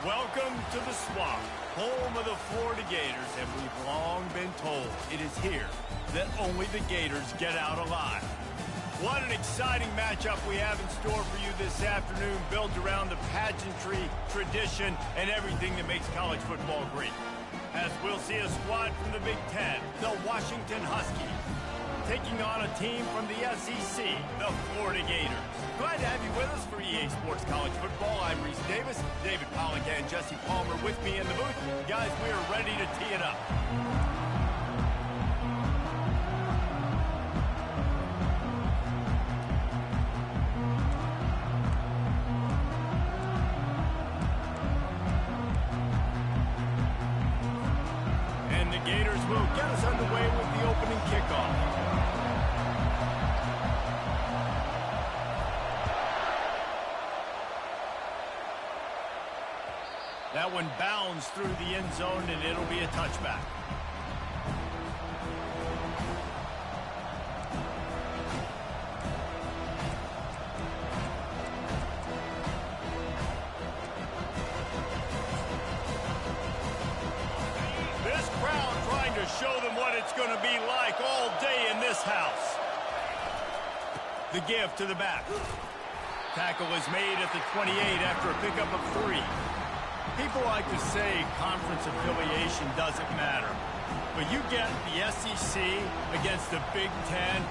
Welcome to the Swamp, home of the Florida Gators, and we've long been told it is here that only the Gators get out alive. What an exciting matchup we have in store for you this afternoon, built around the pageantry, tradition, and everything that makes college football great. As we'll see a squad from the Big Ten, the Washington Huskies, taking on a team from the SEC, the Florida Gators. Glad to have you with us for EA Sports College Football. I'm Reese Davis, David Pollock and Jesse Palmer with me in the booth. Guys, we are ready to tee it up. And the Gators will get us underway with the opening kickoff. That one bounds through the end zone, and it'll be a touchback. This crowd trying to show them what it's going to be like all day in this house. The give to the back. Tackle is made at the 28 after a pickup of 3. People like to say conference affiliation doesn't matter, but you get the SEC against the Big Ten,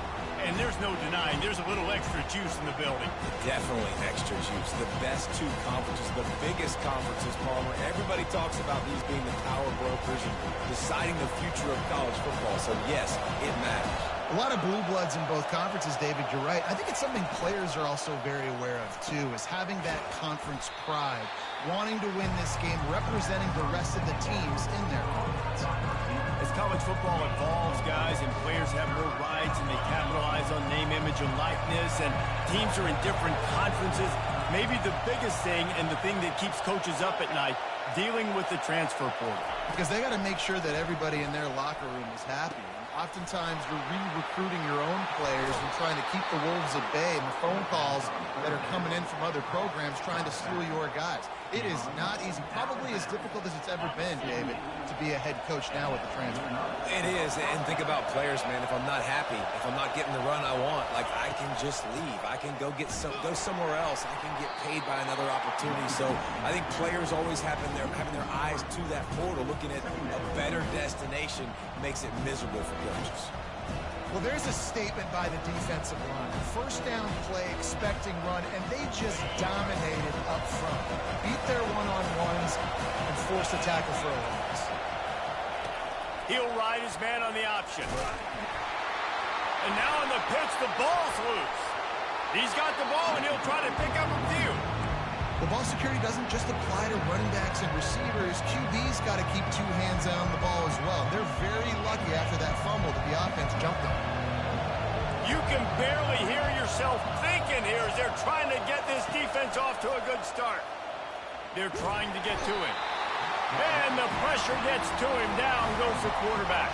and there's no denying there's a little extra juice in the building. Definitely extra juice. The best two conferences, the biggest conferences, Palmer. Everybody talks about these being the power brokers and deciding the future of college football, so yes, it matters. A lot of blue bloods in both conferences, David, you're right. I think it's something players are also very aware of, too, is having that conference pride, wanting to win this game, representing the rest of the teams in their conference. As college football evolves, guys, and players have more rights and they capitalize on name, image, and likeness, and teams are in different conferences, maybe the biggest thing and the thing that keeps coaches up at night, dealing with the transfer portal. Because they got to make sure that everybody in their locker room is happy. Oftentimes, you're re-recruiting your own players and trying to keep the wolves at bay, and the phone calls that are coming in from other programs trying to steal your guys. It is not easy. Probably as difficult as it's ever been, David, to be a head coach now with the transfer. It is, and think about players, man. If I'm not happy, if I'm not getting the run I want, like, I can just leave. I can go somewhere else. I can get paid by another opportunity. So I think players always having their eyes to that portal, looking at a better destination, makes it miserable for coaches. Well, there's a statement by the defensive line. First down play, expecting run, and they just dominated up front. Beat their one-on-ones and force a tackle for a loss. He'll ride his man on the option. And now on the pitch, the ball's loose. He's got the ball, and he'll try to pick up a few. The ball security doesn't just apply to running backs and receivers. QB's got to keep two hands on the ball as well. They're very lucky after that fumble that the offense jumped on. You can barely hear yourself thinking here as they're trying to get this defense off to a good start. They're trying to get to him. And the pressure gets to him. Down goes the quarterback.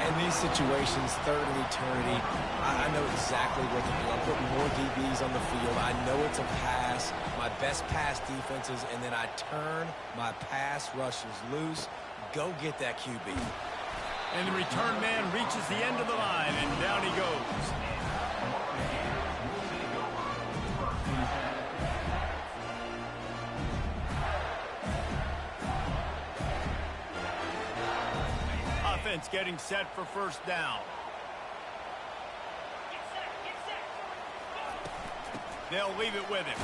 In these situations, third and eternity, I know exactly what to do. I'm putting more DBs on the field. I know it's a pass, my best pass defenses, and then I turn my pass rushes loose. Go get that QB. And the return man reaches the end of the line, and down he goes. Offense getting set for first down. They'll leave it with him.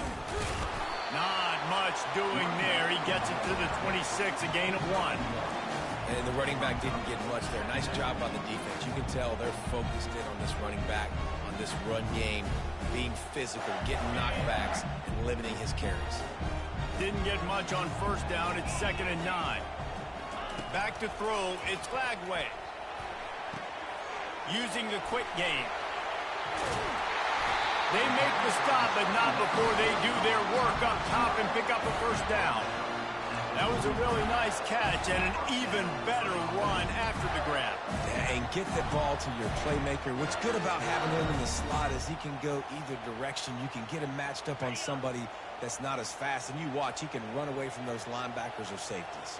Not much doing there. He gets it to the 26, a gain of 1. And the running back didn't get much there. Nice job on the defense. You can tell they're focused in on this running back, on this run game, being physical, getting knockbacks, and limiting his carries. Didn't get much on first down. It's 2nd and 9. Back to throw. It's Flagway. Using the quick game. They make the stop, but not before they do their work up top and pick up a first down. That was a really nice catch and an even better run after the grab. Yeah, and get the ball to your playmaker. What's good about having him in the slot is he can go either direction. You can get him matched up on somebody that's not as fast, and you watch, he can run away from those linebackers or safeties.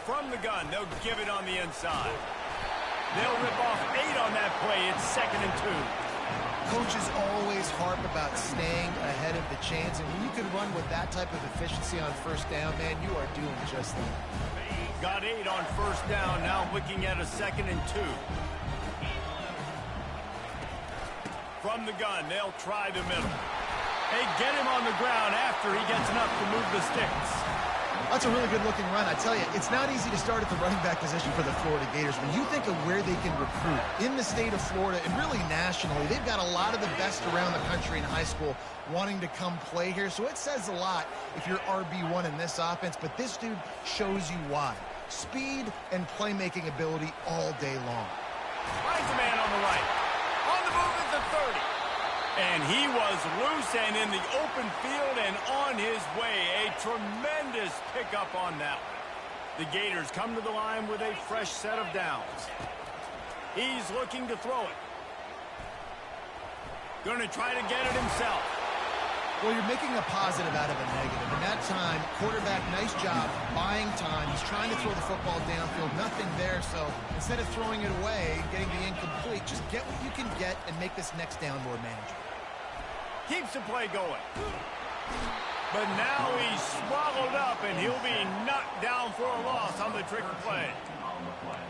From the gun, they'll give it on the inside. They'll rip off 8 on that play. It's 2nd and 2. Coaches always harp about staying ahead of the chains, and when you can run with that type of efficiency on first down, man, you are doing just that. Got 8 on first down, now looking at a 2nd and 2. From the gun, they'll try the middle. They get him on the ground after he gets enough to move the sticks. That's a really good-looking run. I tell you, it's not easy to start at the running back position for the Florida Gators. When you think of where they can recruit in the state of Florida and really nationally, they've got a lot of the best around the country in high school wanting to come play here. So it says a lot if you're RB1 in this offense, but this dude shows you why. Speed and playmaking ability all day long. Finds a man on the right. On the move at the 30. And he was loose and in the open field and on his way. A tremendous pickup on that one. The Gators come to the line with a fresh set of downs. He's looking to throw it. Going to try to get it himself. Well, you're making a positive out of a negative. And that time, quarterback, nice job, buying time. He's trying to throw the football downfield. Nothing there, so instead of throwing it away and getting the incomplete, just get what you can get and make this next down more manageable. Keeps the play going. But now he's swallowed up, and he'll be knocked down for a loss on the trick play.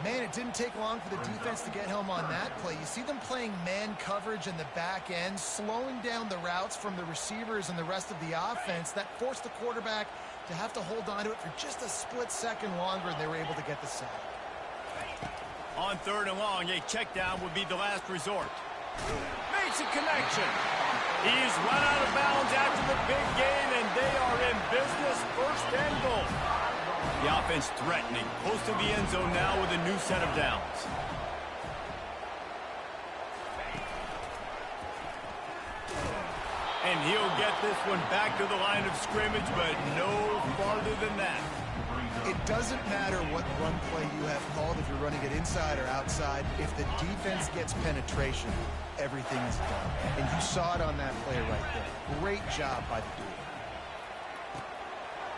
Man, it didn't take long for the defense to get home on that play. You see them playing man coverage in the back end, slowing down the routes from the receivers and the rest of the offense. That forced the quarterback to have to hold on to it for just a split second longer, and they were able to get the sack. On 3rd and long, a check down would be the last resort. Makes a connection. He's run out of bounds after the big gain, and they are in business, 1st and goal. The offense threatening, close to the end zone now with a new set of downs. And he'll get this one back to the line of scrimmage, but no farther than that. It doesn't matter what run play you have called, if you're running it inside or outside. If the defense gets penetration, everything is done. And you saw it on that play right there. Great job by the dude.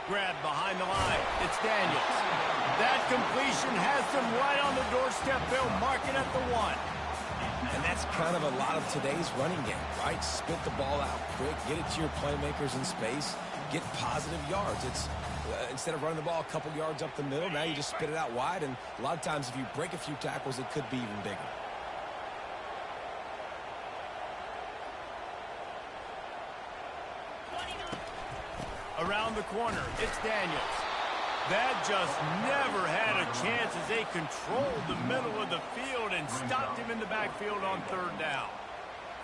Grab behind the line. It's Daniels. That completion has them right on the doorstep. They'll mark it at the 1. And that's kind of a lot of today's running game, right? Spit the ball out quick, get it to your playmakers in space, get positive yards. It's instead of running the ball a couple yards up the middle, now you just spit it out wide, and a lot of times if you break a few tackles, it could be even bigger. Around the corner, it's Daniels. That just never had a chance as they controlled the middle of the field and stopped him in the backfield on 3rd down.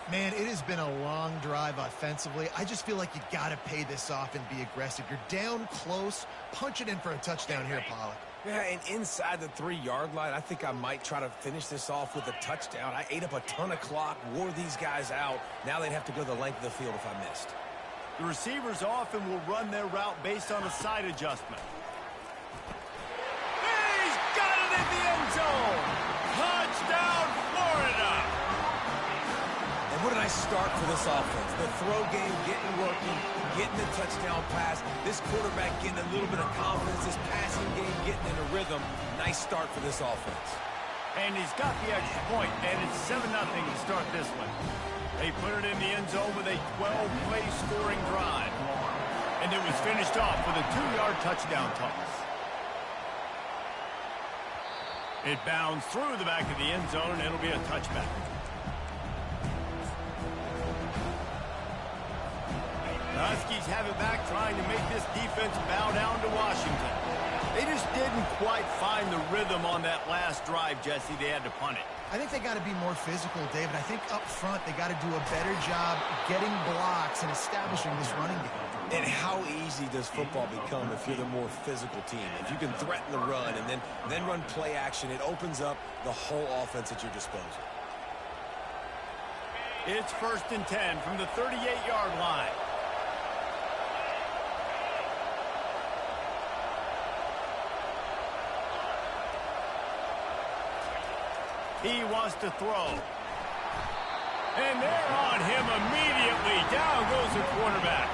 Man, it has been a long drive offensively. I just feel like you got to pay this off and be aggressive. You're down close. Punch it in for a touchdown here, Pollock. Yeah, and inside the 3-yard line, I think I might try to finish this off with a touchdown. I ate up a ton of clock, wore these guys out. Now they'd have to go the length of the field if I missed. The receivers often will run their route based on a side adjustment. He's got it in the end zone! Touchdown, Florida! And what a nice start for this offense. The throw game getting working, getting the touchdown pass. This quarterback getting a little bit of confidence. This passing game getting in a rhythm. Nice start for this offense. And he's got the extra point, and it's 7-0 to start this one. They put it in the end zone with a 12-play scoring drive. And it was finished off with a 2-yard touchdown toss. It bounced through the back of the end zone, and it'll be a touchback. The Huskies have it back, trying to make this defense bow down to Washington. They just didn't quite find the rhythm on that last drive, Jesse. They had to punt it. I think they got to be more physical, David. I think up front they got to do a better job getting blocks and establishing this running game. And how easy does football become if you're the more physical team? If you can threaten the run and then run play action, it opens up the whole offense at your disposal. It's 1st and 10 from the 38-yard line. He wants to throw. And they're on him immediately. Down goes the quarterback.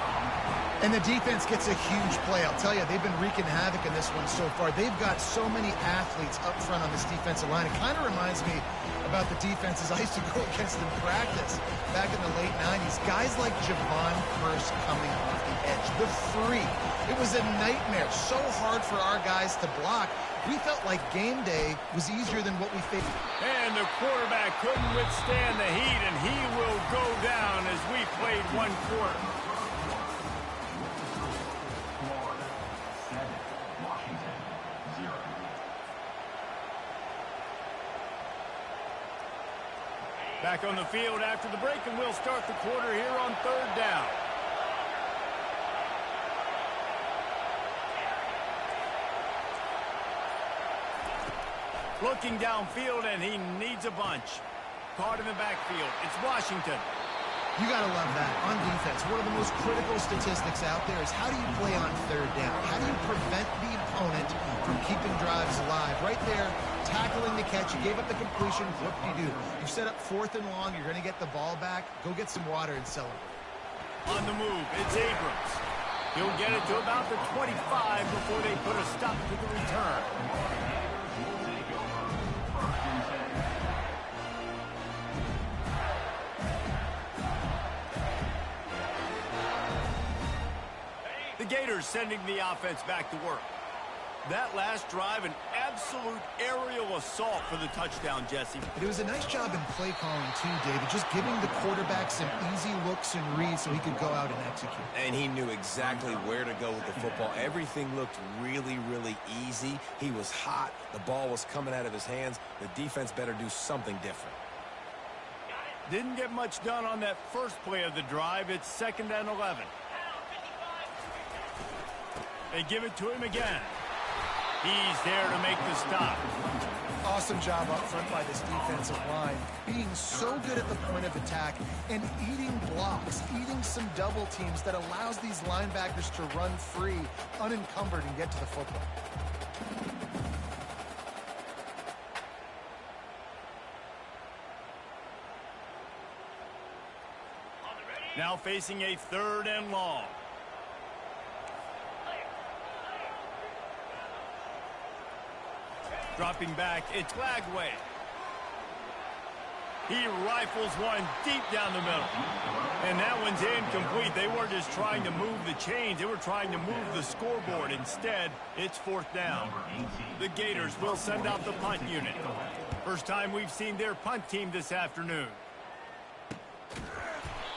And the defense gets a huge play. I'll tell you, they've been wreaking havoc in this one so far. They've got so many athletes up front on this defensive line. It kind of reminds me about the defenses I used to go against in practice back in the late 90s. Guys like Javon Curse coming off the edge. The free. It was a nightmare. So hard for our guys to block. We felt like game day was easier than what we faced. And the quarterback couldn't withstand the heat, and he will go down as we played one quarter. Back on the field after the break, and we'll start the quarter here on 3rd down. Looking downfield, and he needs a bunch. Caught in the backfield. It's Washington. You got to love that. On defense, one of the most critical statistics out there is how do you play on 3rd down? How do you prevent the opponent from keeping drives alive? Right there, tackling the catch. You gave up the completion. What do you do? You set up 4th and long. You're going to get the ball back. Go get some water and celebrate. On the move, it's Abrams. He'll get it to about the 25 before they put a stop to the return. The Gators sending the offense back to work. That last drive, an absolute aerial assault for the touchdown, Jesse. It was a nice job in play calling, too, David, just giving the quarterback some easy looks and reads so he could go out and execute. And he knew exactly where to go with the football. Everything looked really, really easy. He was hot. The ball was coming out of his hands. The defense better do something different. Didn't get much done on that first play of the drive. It's 2nd and 11. They give it to him again. He's there to make the stop. Awesome job up front by this defensive line. Being so good at the point of attack and eating blocks, eating some double teams that allows these linebackers to run free, unencumbered, and get to the football. Now facing a 3rd and long. Dropping back, it's Lagway. He rifles one deep down the middle. And that one's incomplete. They weren't just trying to move the chains. They were trying to move the scoreboard. Instead, it's 4th down. The Gators will send out the punt unit. First time we've seen their punt team this afternoon.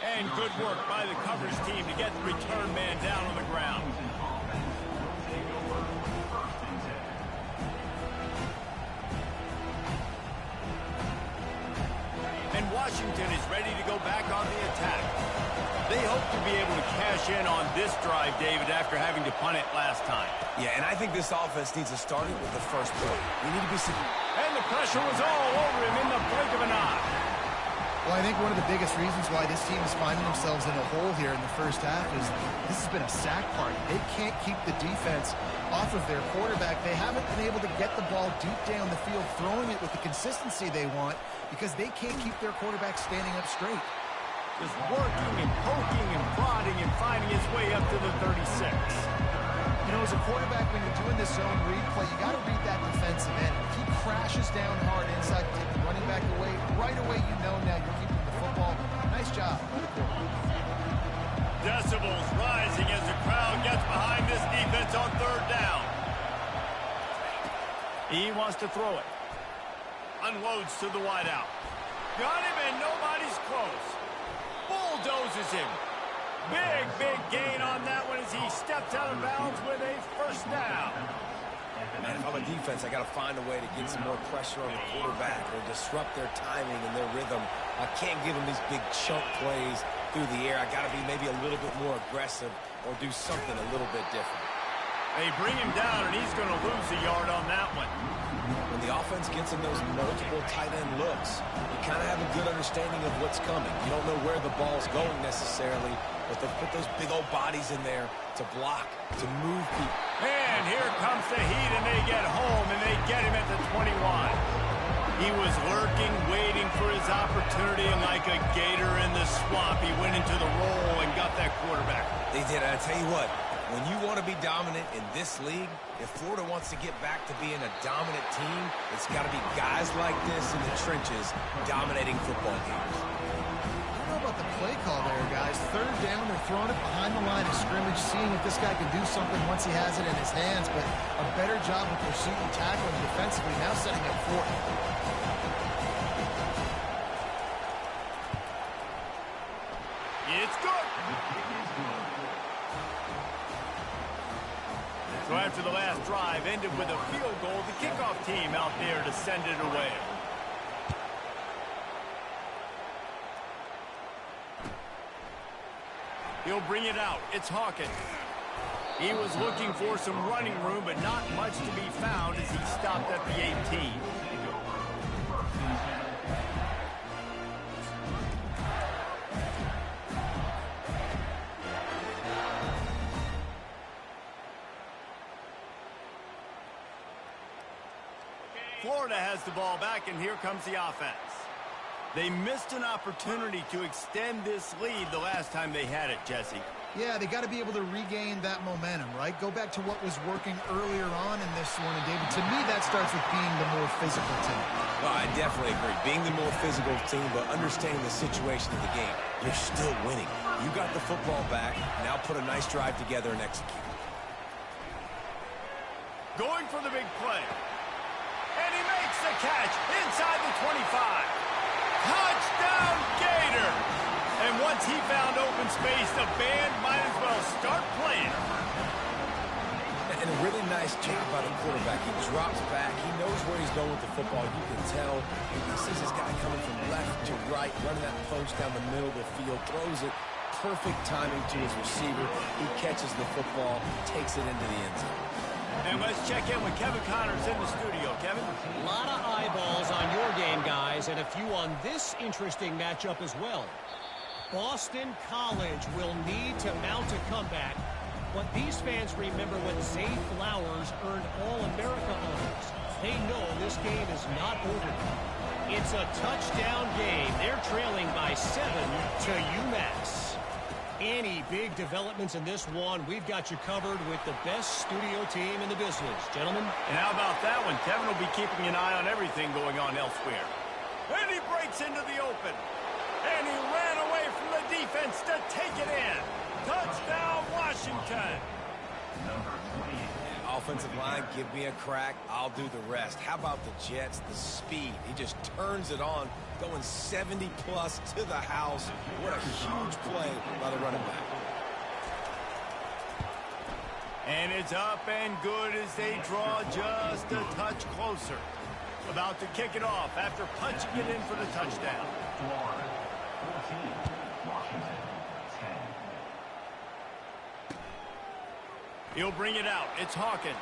And good work by the coverage team to get the return man down on the ground. And Washington is ready to go back on the attack. They hope to be able to cash in on this drive, David, after having to punt it last time. Yeah, and I think this offense needs to start it with the first play. We need to be... And the pressure was all over him in the blink of an eye. Well, I think one of the biggest reasons why this team is finding themselves in a hole here in the first half is this has been a sack party. They can't keep the defense off of their quarterback. They haven't been able to get the ball deep down the field, throwing it with the consistency they want because they can't keep their quarterback standing up straight. Just working and poking and prodding and finding his way up to the 36. You know, as a quarterback, when you're doing this zone read play, you got to read that defensive end. If he crashes down hard inside to take the running back away, right away you know now you're keeping the football. Nice job. Decibels rising as the crowd gets behind this defense on 3rd down. He wants to throw it. Unloads to the wideout. Got him and nobody's close. Bulldozes him. Big gain on that one as he steps out of bounds with a 1st down. Man, if I'm a defense, I got to find a way to get some more pressure on the quarterback or disrupt their timing and their rhythm. I can't give them these big chunk plays through the air. I got to be maybe a little bit more aggressive or do something a little bit different. They bring him down, and he's going to lose a yard on that one. When the the offense gets in those multiple tight end looks, you kind of have a good understanding of what's coming. You don't know where the ball's going necessarily, but they put those big old bodies in there to block, to move people. And here comes the heat, and they get home, and they get him at the 21. He was lurking, waiting for his opportunity, and like a gator in the swamp, he went into the roll and got that quarterback. They did. I tell you what, when you want to be dominant in this league, if Florida wants to get back to being a dominant team, it's got to be guys like this in the trenches dominating football games. I don't know about the play call there, guys. Third down, they're throwing it behind the line of scrimmage, seeing if this guy can do something once he has it in his hands, but a better job of pursuit and tackling defensively, now setting up fourth. It's good. So after the last drive ended with a field goal, the kickoff team out there to send it away. He'll bring it out. It's Hawkins. He was looking for some running room, but not much to be found as he stopped at the 18. Florida has the ball back, and here comes the offense. They missed an opportunity to extend this lead the last time they had it, Jesse. Yeah, they got to be able to regain that momentum, right? Go back to what was working earlier on in this one. And, David, to me, that starts with being the more physical team. Well, I definitely agree. Being the more physical team, but understanding the situation of the game. You're still winning. You got the football back. Now put a nice drive together and execute. Going for the big play. And he makes the catch inside the 25. Touchdown, Gator! And once he found open space, the band might as well start playing. And a really nice job by the quarterback. He drops back. He knows where he's going with the football. You can tell. He sees this guy coming from left to right, running that post down the middle of the field, throws it. Perfect timing to his receiver. He catches the football, takes it into the end zone. And let's check in with Kevin Connors in the studio. Kevin? A lot of eyeballs on your game, guys, and a few on this interesting matchup as well. Boston College will need to mount a comeback, but these fans remember when Zay Flowers earned All-America honors. They know this game is not over. It's a touchdown game. They're trailing by 7 to UMass. Any big developments in this one, we've got you covered with the best studio team in the business. Gentlemen? And how about that one? Kevin will be keeping an eye on everything going on elsewhere. And he breaks into the open. And he ran away from the defense to take it in. Touchdown, Washington. Offensive line, give me a crack. I'll do the rest. How about the Jets? The speed. He just turns it on, going 70-plus to the house. What a huge play by the running back. And it's up and good as they draw just a touch closer. About to kick it off after punching it in for the touchdown. He'll bring it out. It's Hawkins.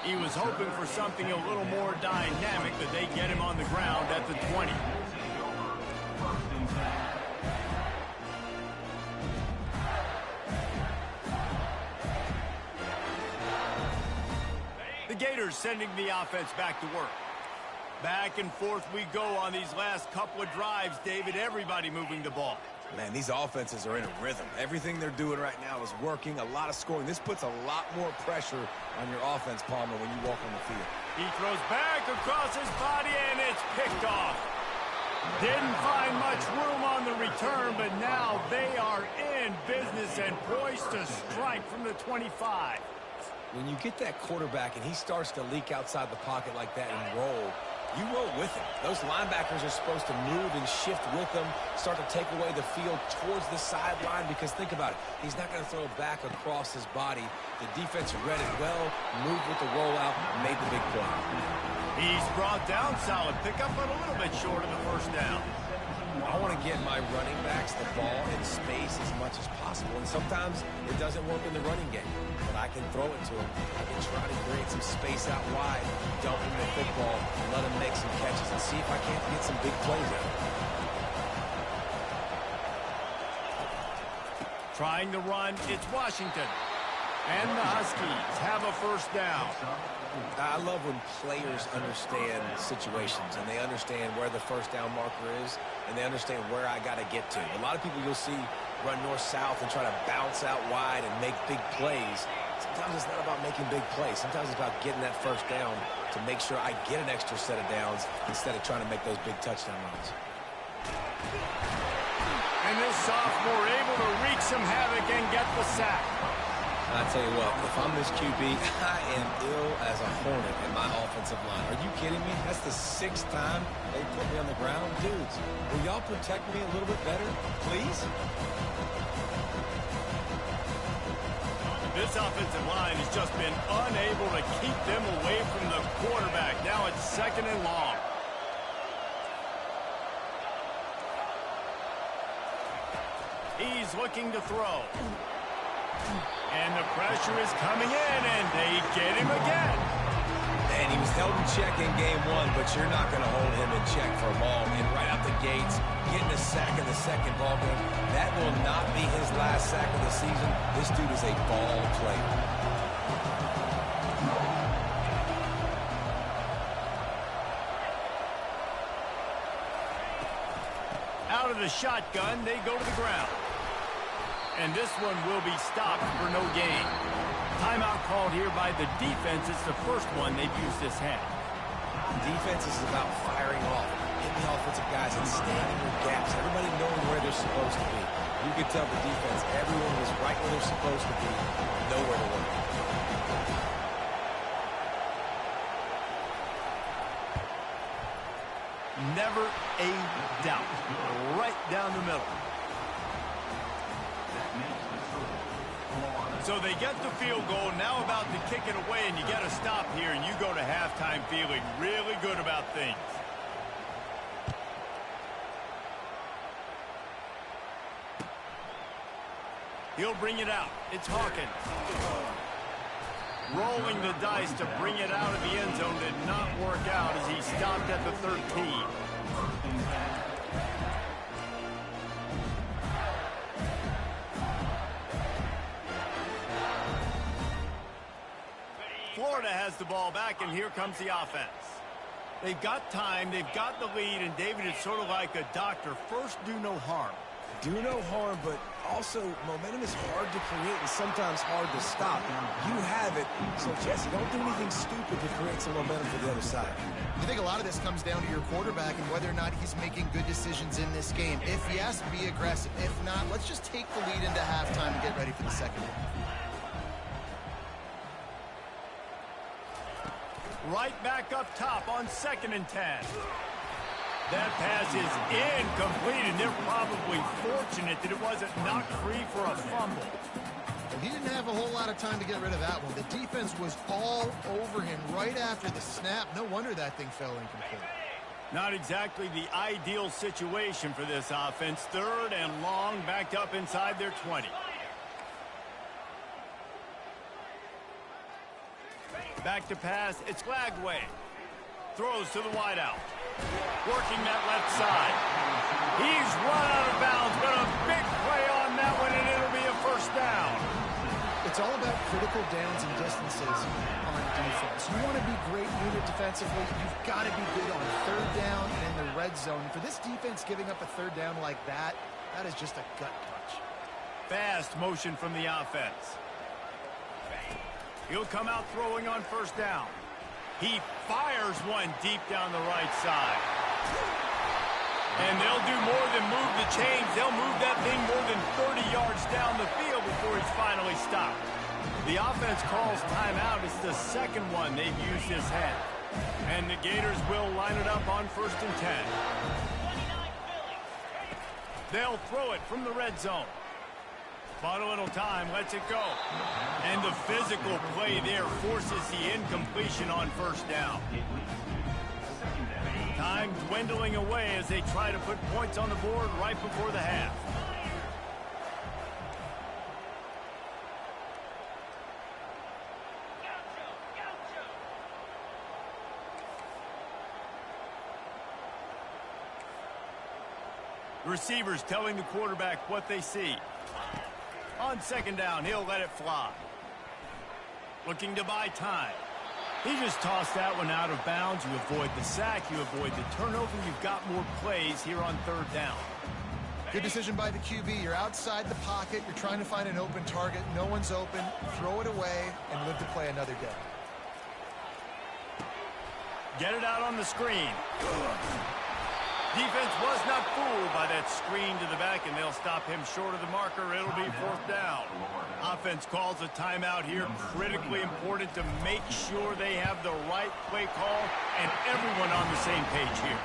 He was hoping for something a little more dynamic, but they get him on the ground at the 20. The Gators sending the offense back to work. Back and forth we go on these last couple of drives, David. Everybody moving the ball. Man, these offenses are in a rhythm. Everything they're doing right now is working, a lot of scoring. This puts a lot more pressure on your offense, Palmer, when you walk on the field. He throws back across his body, and it's picked off. Didn't find much room on the return, but now they are in business and poised to strike from the 25. When you get that quarterback and he starts to leak outside the pocket like that and roll, you roll with him. Those linebackers are supposed to move and shift with him, start to take away the field towards the sideline, because think about it. He's not going to throw it back across his body. The defense read it well, moved with the rollout, made the big play. He's brought down, solid pickup, but a little bit short of the first down. I want to get my running backs the ball in space as much as possible, and sometimes it doesn't work in the running game, but I can throw it to them. I can try to create some space out wide, dump him the football, let him make some catches, and see if I can't get some big plays out. Trying to run, it's Washington. And the Huskies have a first down. I love when players understand situations and they understand where the first down marker is and they understand where I got to get to. A lot of people you'll see run north-south and try to bounce out wide and make big plays. Sometimes it's not about making big plays. Sometimes it's about getting that first down to make sure I get an extra set of downs instead of trying to make those big touchdown runs. And this sophomore able to wreak some havoc and get the sack. I tell you what, if I'm this QB, I am ill as a hornet in my offensive line. Are you kidding me? That's the 6th time they put me on the ground. Dudes, will y'all protect me a little bit better, please? This offensive line has just been unable to keep them away from the quarterback. Now it's 2nd and long. He's looking to throw. And the pressure is coming in, and they get him again. And he was held in check in game 1, but you're not going to hold him in check for long. And right out the gates, getting a sack in the 2nd ball game. That will not be his last sack of the season. This dude is a ball player. Out of the shotgun, they go to the ground. And this one will be stopped for no gain. Timeout called here by the defense. It's the first one they've used this half. Defense is about firing off, hitting the offensive guys and staying in their gaps. Everybody knowing where they're supposed to be. You can tell the defense, everyone was right where they're supposed to be, nowhere to work. Never a doubt. Right down the middle. So they get the field goal, now about to kick it away, and you get a stop here, and you go to halftime feeling really good about things. He'll bring it out. It's Hawkins. Rolling the dice to bring it out of the end zone did not work out as he stopped at the 13. Florida has the ball back, and here comes the offense. They've got time, they've got the lead, and David is sort of like a doctor. First, do no harm. Do no harm, but also momentum is hard to create and sometimes hard to stop. You have it, so Jesse, don't do anything stupid to create some momentum for the other side. I think a lot of this comes down to your quarterback and whether or not he's making good decisions in this game. If yes, be aggressive. If not, let's just take the lead into halftime and get ready for the second one. Right back up top on 2nd and 10. That pass is incomplete, and they're probably fortunate that it wasn't knocked free for a fumble. Well, he didn't have a whole lot of time to get rid of that one. The defense was all over him right after the snap. No wonder that thing fell incomplete. Not exactly the ideal situation for this offense. 3rd and long, backed up inside their 20. Back to pass, it's Lagway. Throws to the wideout. Working that left side. He's run out of bounds, but a big play on that one, and it'll be a first down. It's all about critical downs and distances on defense. You want to be great unit defensively, you've got to be good on 3rd down and in the red zone. For this defense giving up a 3rd down like that, that is just a gut punch. Fast motion from the offense. He'll come out throwing on 1st down. He fires one deep down the right side. And they'll do more than move the chains. They'll move that thing more than 30 yards down the field before he's finally stopped. The offense calls timeout. It's the 2nd one they've used this half. And the Gators will line it up on 1st and 10. They'll throw it from the red zone. Bought a little time, lets it go. And the physical play there forces the incompletion on 1st down. Time dwindling away as they try to put points on the board right before the half. The receiver's telling the quarterback what they see. On second down, he'll let it fly. Looking to buy time. He just tossed that one out of bounds. You avoid the sack, you avoid the turnover. You've got more plays here on third down. Good decision by the QB. You're outside the pocket. You're trying to find an open target. No one's open. Throw it away and live to play another day. Get it out on the screen. Defense was not fooled by that screen to the back, and they'll stop him short of the marker. It'll be fourth down. Offense calls a timeout here. Critically important to make sure they have the right play call and everyone on the same page here.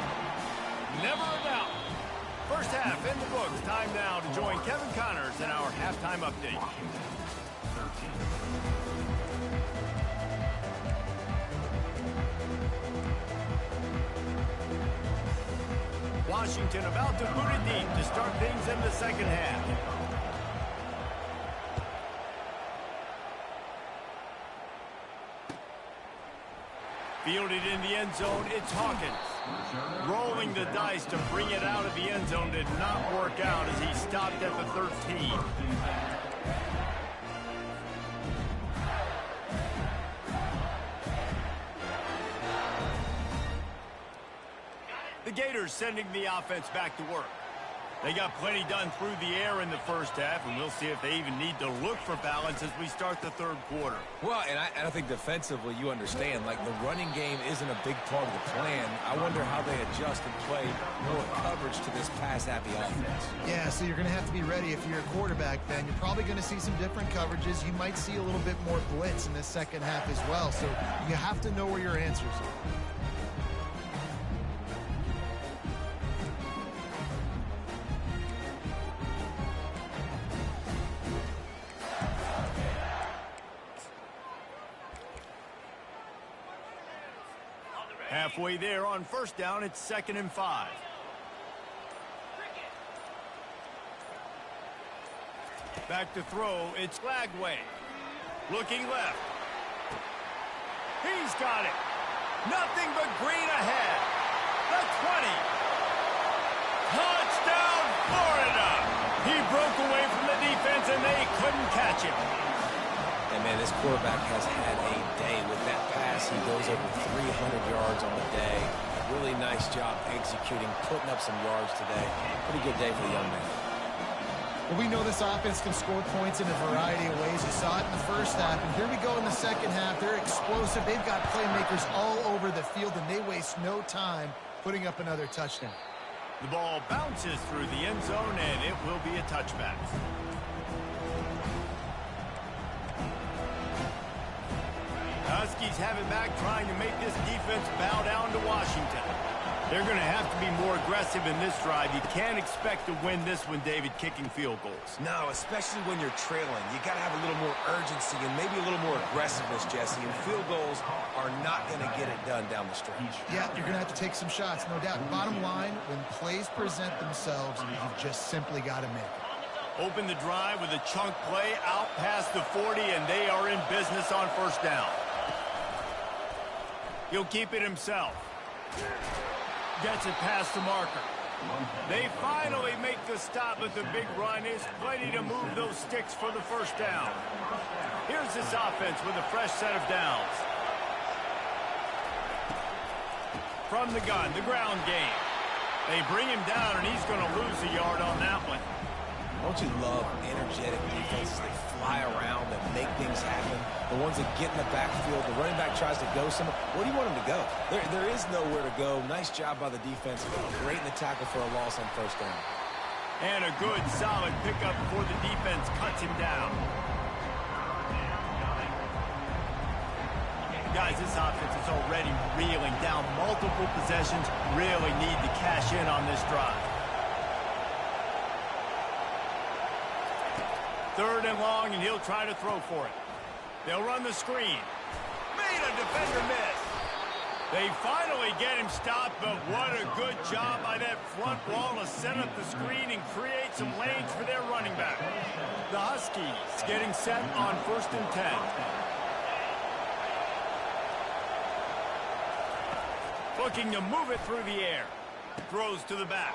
Never a doubt. First half in the books. Time now to join Kevin Connors in our halftime update. Washington about to boot it deep to start things in the second half. Fielded in the end zone, it's Hawkins. Rolling the dice to bring it out of the end zone did not work out as he stopped at the 13. The Gators sending the offense back to work. They got plenty done through the air in the first half, and we'll see if they even need to look for balance as we start the third quarter. Well, and I think defensively, you understand, like the running game isn't a big part of the plan. I wonder how they adjust and play more coverage to this pass-happy offense. Yeah, so you're going to have to be ready if you're a quarterback then. You're probably going to see some different coverages. You might see a little bit more blitz in this second half as well, so you have to know where your answers are. Halfway there on first down, it's 2nd and 5. Back to throw, it's Lagway. Looking left. He's got it. Nothing but green ahead. The 20. Touchdown, Florida. He broke away from the defense and they couldn't catch him. And, man, this quarterback has had a day with that pass. He goes over 300 yards on the day. Really nice job executing, putting up some yards today. Pretty good day for the young man. Well, we know this offense can score points in a variety of ways. You saw it in the first half, and here we go in the second half. They're explosive. They've got playmakers all over the field, and they waste no time putting up another touchdown. The ball bounces through the end zone, and it will be a touchback. Huskies have it back, trying to make this defense bow down to Washington. They're going to have to be more aggressive in this drive. You can't expect to win this one, David, kicking field goals. No, especially when you're trailing. You got to have a little more urgency and maybe a little more aggressiveness, Jesse. And field goals are not going to get it done down the stretch. Yeah, you're going to have to take some shots, no doubt. Bottom line, when plays present themselves, you've just simply got to make it. Open the drive with a chunk play out past the 40, and they are in business on first down. He'll keep it himself. Gets it past the marker. They finally make the stop, but the big run is plenty to move those sticks for the first down. Here's this offense with a fresh set of downs. From the gun, the ground game. They bring him down, and he's going to lose a yard on that one. Don't you love energetic defenses that fly around and make things happen? The ones that get in the backfield, the running back tries to go somewhere. Where do you want him to go? There is nowhere to go. Nice job by the defense. Great in the tackle for a loss on first down. And a good, solid pickup before the defense cuts him down. Guys, this offense is already reeling down multiple possessions. Really need to cash in on this drive. 3rd and long, and he'll try to throw for it. They'll run the screen. Made a defender miss. They finally get him stopped, but what a good job by that front wall to set up the screen and create some lanes for their running back. The Huskies getting set on 1st and 10. Looking to move it through the air. Throws to the back.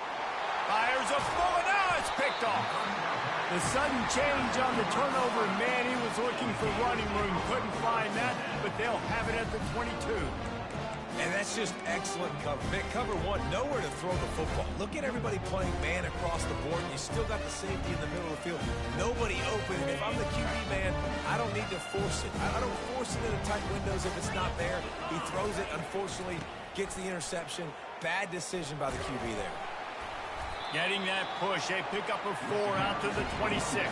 Fires a full, and now it's picked off. The sudden change on the turnover, man, he was looking for running room. Couldn't find that, but they'll have it at the 22. And that's just excellent cover. Big cover one, nowhere to throw the football. Look at everybody playing man across the board. You still got the safety in the middle of the field. Nobody open. And if I'm the QB man, I don't need to force it. I don't force it into tight windows if it's not there. He throws it, unfortunately, gets the interception. Bad decision by the QB there. Getting that push, a pickup of 4 out to the 26.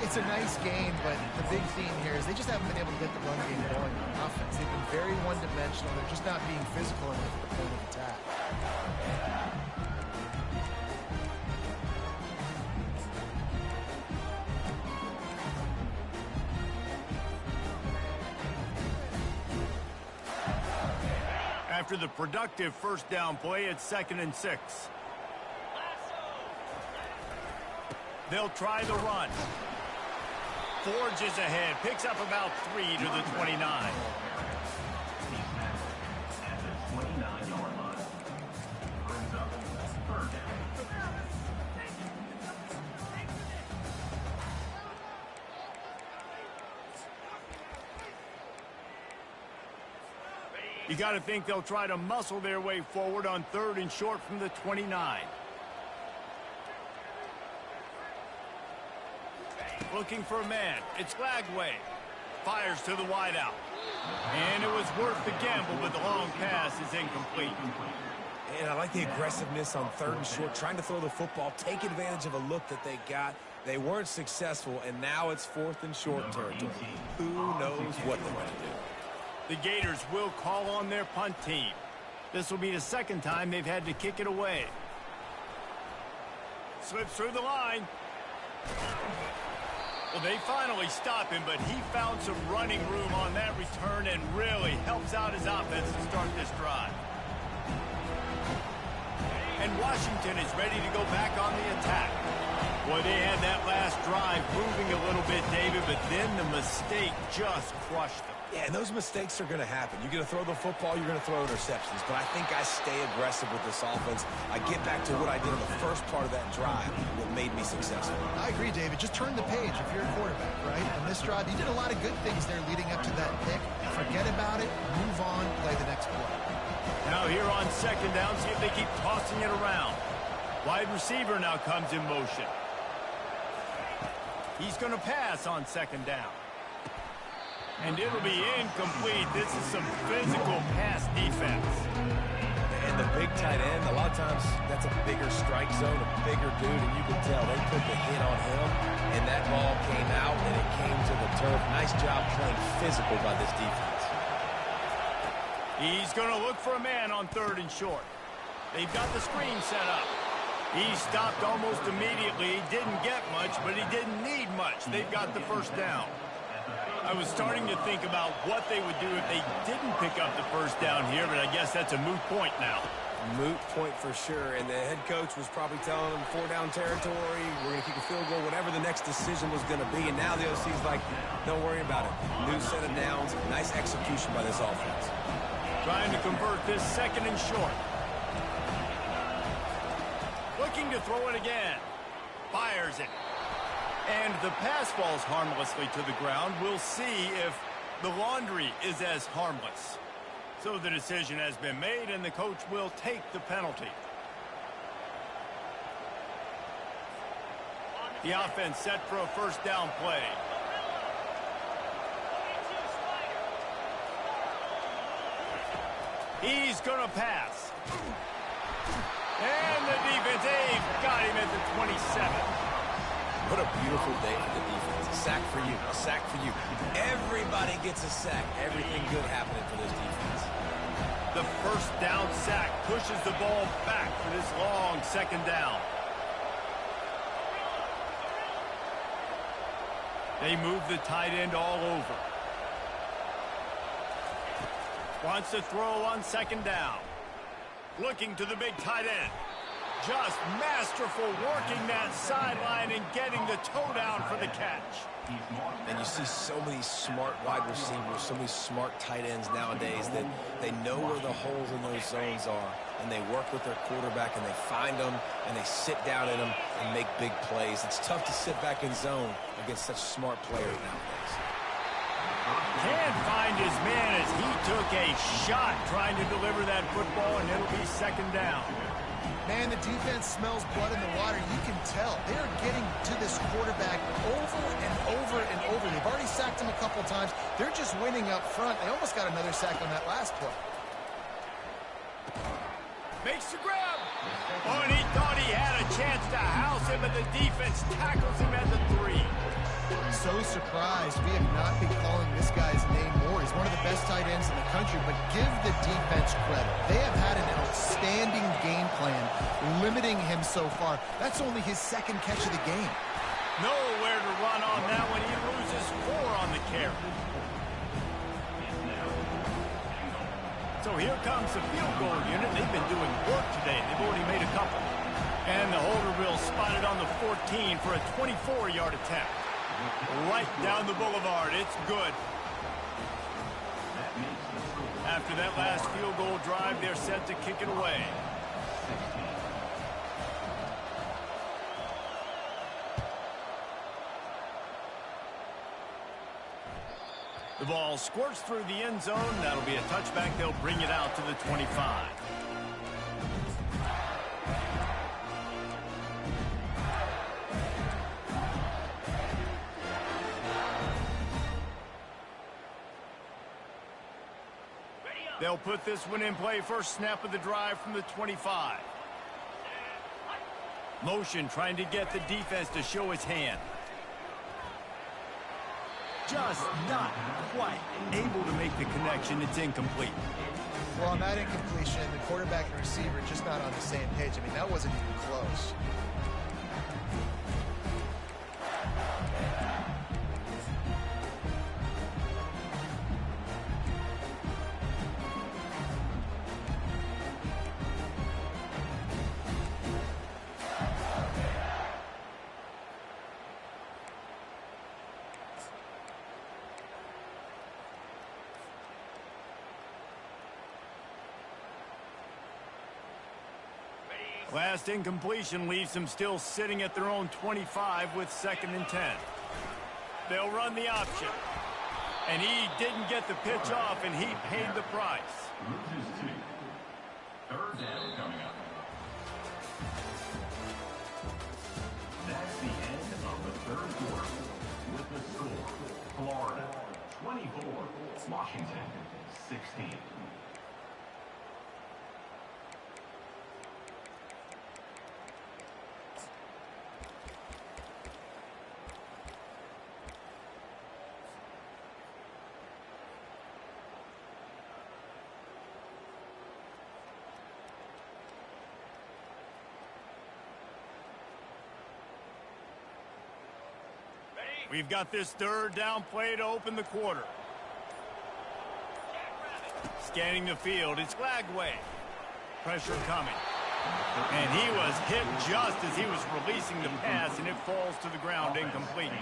It's a nice gain, but the big theme here is they just haven't been able to get the run game going on offense. They've been very one-dimensional. They're just not being physical enough at the point of attack. After the productive first down play, it's 2nd and 6. They'll try the run. Forges ahead, picks up about 3 to the 29. You got to think they'll try to muscle their way forward on 3rd and short from the 29. Looking for a man. It's Lagway. Fires to the wideout. And it was worth the gamble, but the long pass is incomplete. And I like the aggressiveness on 3rd and short, trying to throw the football, take advantage of a look that they got. They weren't successful, and now it's 4th and short territory. Who knows what they're going to do? The Gators will call on their punt team. This will be the 2nd time they've had to kick it away. Slips through the line. Well, they finally stop him, but he found some running room on that return and really helps out his offense to start this drive. And Washington is ready to go back on the attack. Boy, they had that last drive moving a little bit, David, but then the mistake just crushed them. Yeah, and those mistakes are going to happen. You're going to throw the football, you're going to throw interceptions. But I think I stay aggressive with this offense. I get back to what I did in the first part of that drive, what made me successful. I agree, David. Just turn the page if you're a quarterback, right? On this drive, you did a lot of good things there leading up to that pick. Forget about it, move on, play the next play. Now here on 2nd down, see if they keep tossing it around. Wide receiver now comes in motion. He's going to pass on 2nd down. And it'll be incomplete. This is some physical pass defense. And the big tight end, a lot of times that's a bigger strike zone, a bigger dude, and you can tell they took the hit on him, and that ball came out, and it came to the turf. Nice job playing physical by this defense. He's going to look for a man on 3rd and short. They've got the screen set up. He stopped almost immediately. He didn't get much, but he didn't need much. They've got the first down. I was starting to think about what they would do if they didn't pick up the first down here, but I guess that's a moot point now. Moot point for sure, and the head coach was probably telling them 4-down territory, we're going to kick a field goal, whatever the next decision was going to be, and now the OC's like, don't worry about it. New set of downs, nice execution by this offense. Trying to convert this 2nd and short. Looking to throw it again. Fires it. And the pass falls harmlessly to the ground. We'll see if the laundry is as harmless. So the decision has been made, and the coach will take the penalty. The offense set for a first down play. He's going to pass. And the defense, they've got him at the 27. What a beautiful day for the defense. A sack for you. A sack for you. Everybody gets a sack. Everything good happening for this defense. The first down sack pushes the ball back for this long 2nd down. They move the tight end all over. Wants to throw on 2nd down. Looking to the big tight end. Just masterful working that sideline and getting the toe down for the catch. And you see so many smart wide receivers, so many smart tight ends nowadays that they know where the holes in those zones are, and they work with their quarterback, and they find them, and they sit down in them and make big plays. It's tough to sit back in zone against such smart players nowadays. Can't find his man as he took a shot trying to deliver that football, and it'll be second down. Man, the defense smells blood in the water. You can tell. They are getting to this quarterback over and over and over. They've already sacked him a couple times. They're just winning up front. They almost got another sack on that last play. Makes the grab. Oh, and he thought he had a chance to house him, but the defense tackles him at the 3. So surprised we have not been calling this guy's name more. He's one of the best tight ends in the country, but give the defense credit. They have had an outstanding game plan limiting him so far. That's only his second catch of the game. Nowhere to run on that one. He loses 4 on the carry. So here comes the field goal unit. They've been doing work today. They've already made a couple. And the holder will spot it on the 14 for a 24-yard attempt. Right down the boulevard. It's good. After that last field goal drive, they're set to kick it away. The ball squirts through the end zone. That'll be a touchback. They'll bring it out to the 25. They'll put this one in play. First snap of the drive from the 25. Motion trying to get the defense to show its hand. Just not quite able to make the connection. It's incomplete. Well, on that incompletion, the quarterback and receiver just not on the same page. I mean, that wasn't even close. Last incompletion leaves them still sitting at their own 25 with 2nd and 10. They'll run the option. And he didn't get the pitch off, and he paid the price. Loses 2. Third down coming up. That's the end of the third quarter. With the score, Florida 24, Washington 16. We've got this third down play to open the quarter. Scanning the field, it's Lagway. Pressure coming. And he was hit just as he was releasing the pass, and it falls to the ground incomplete.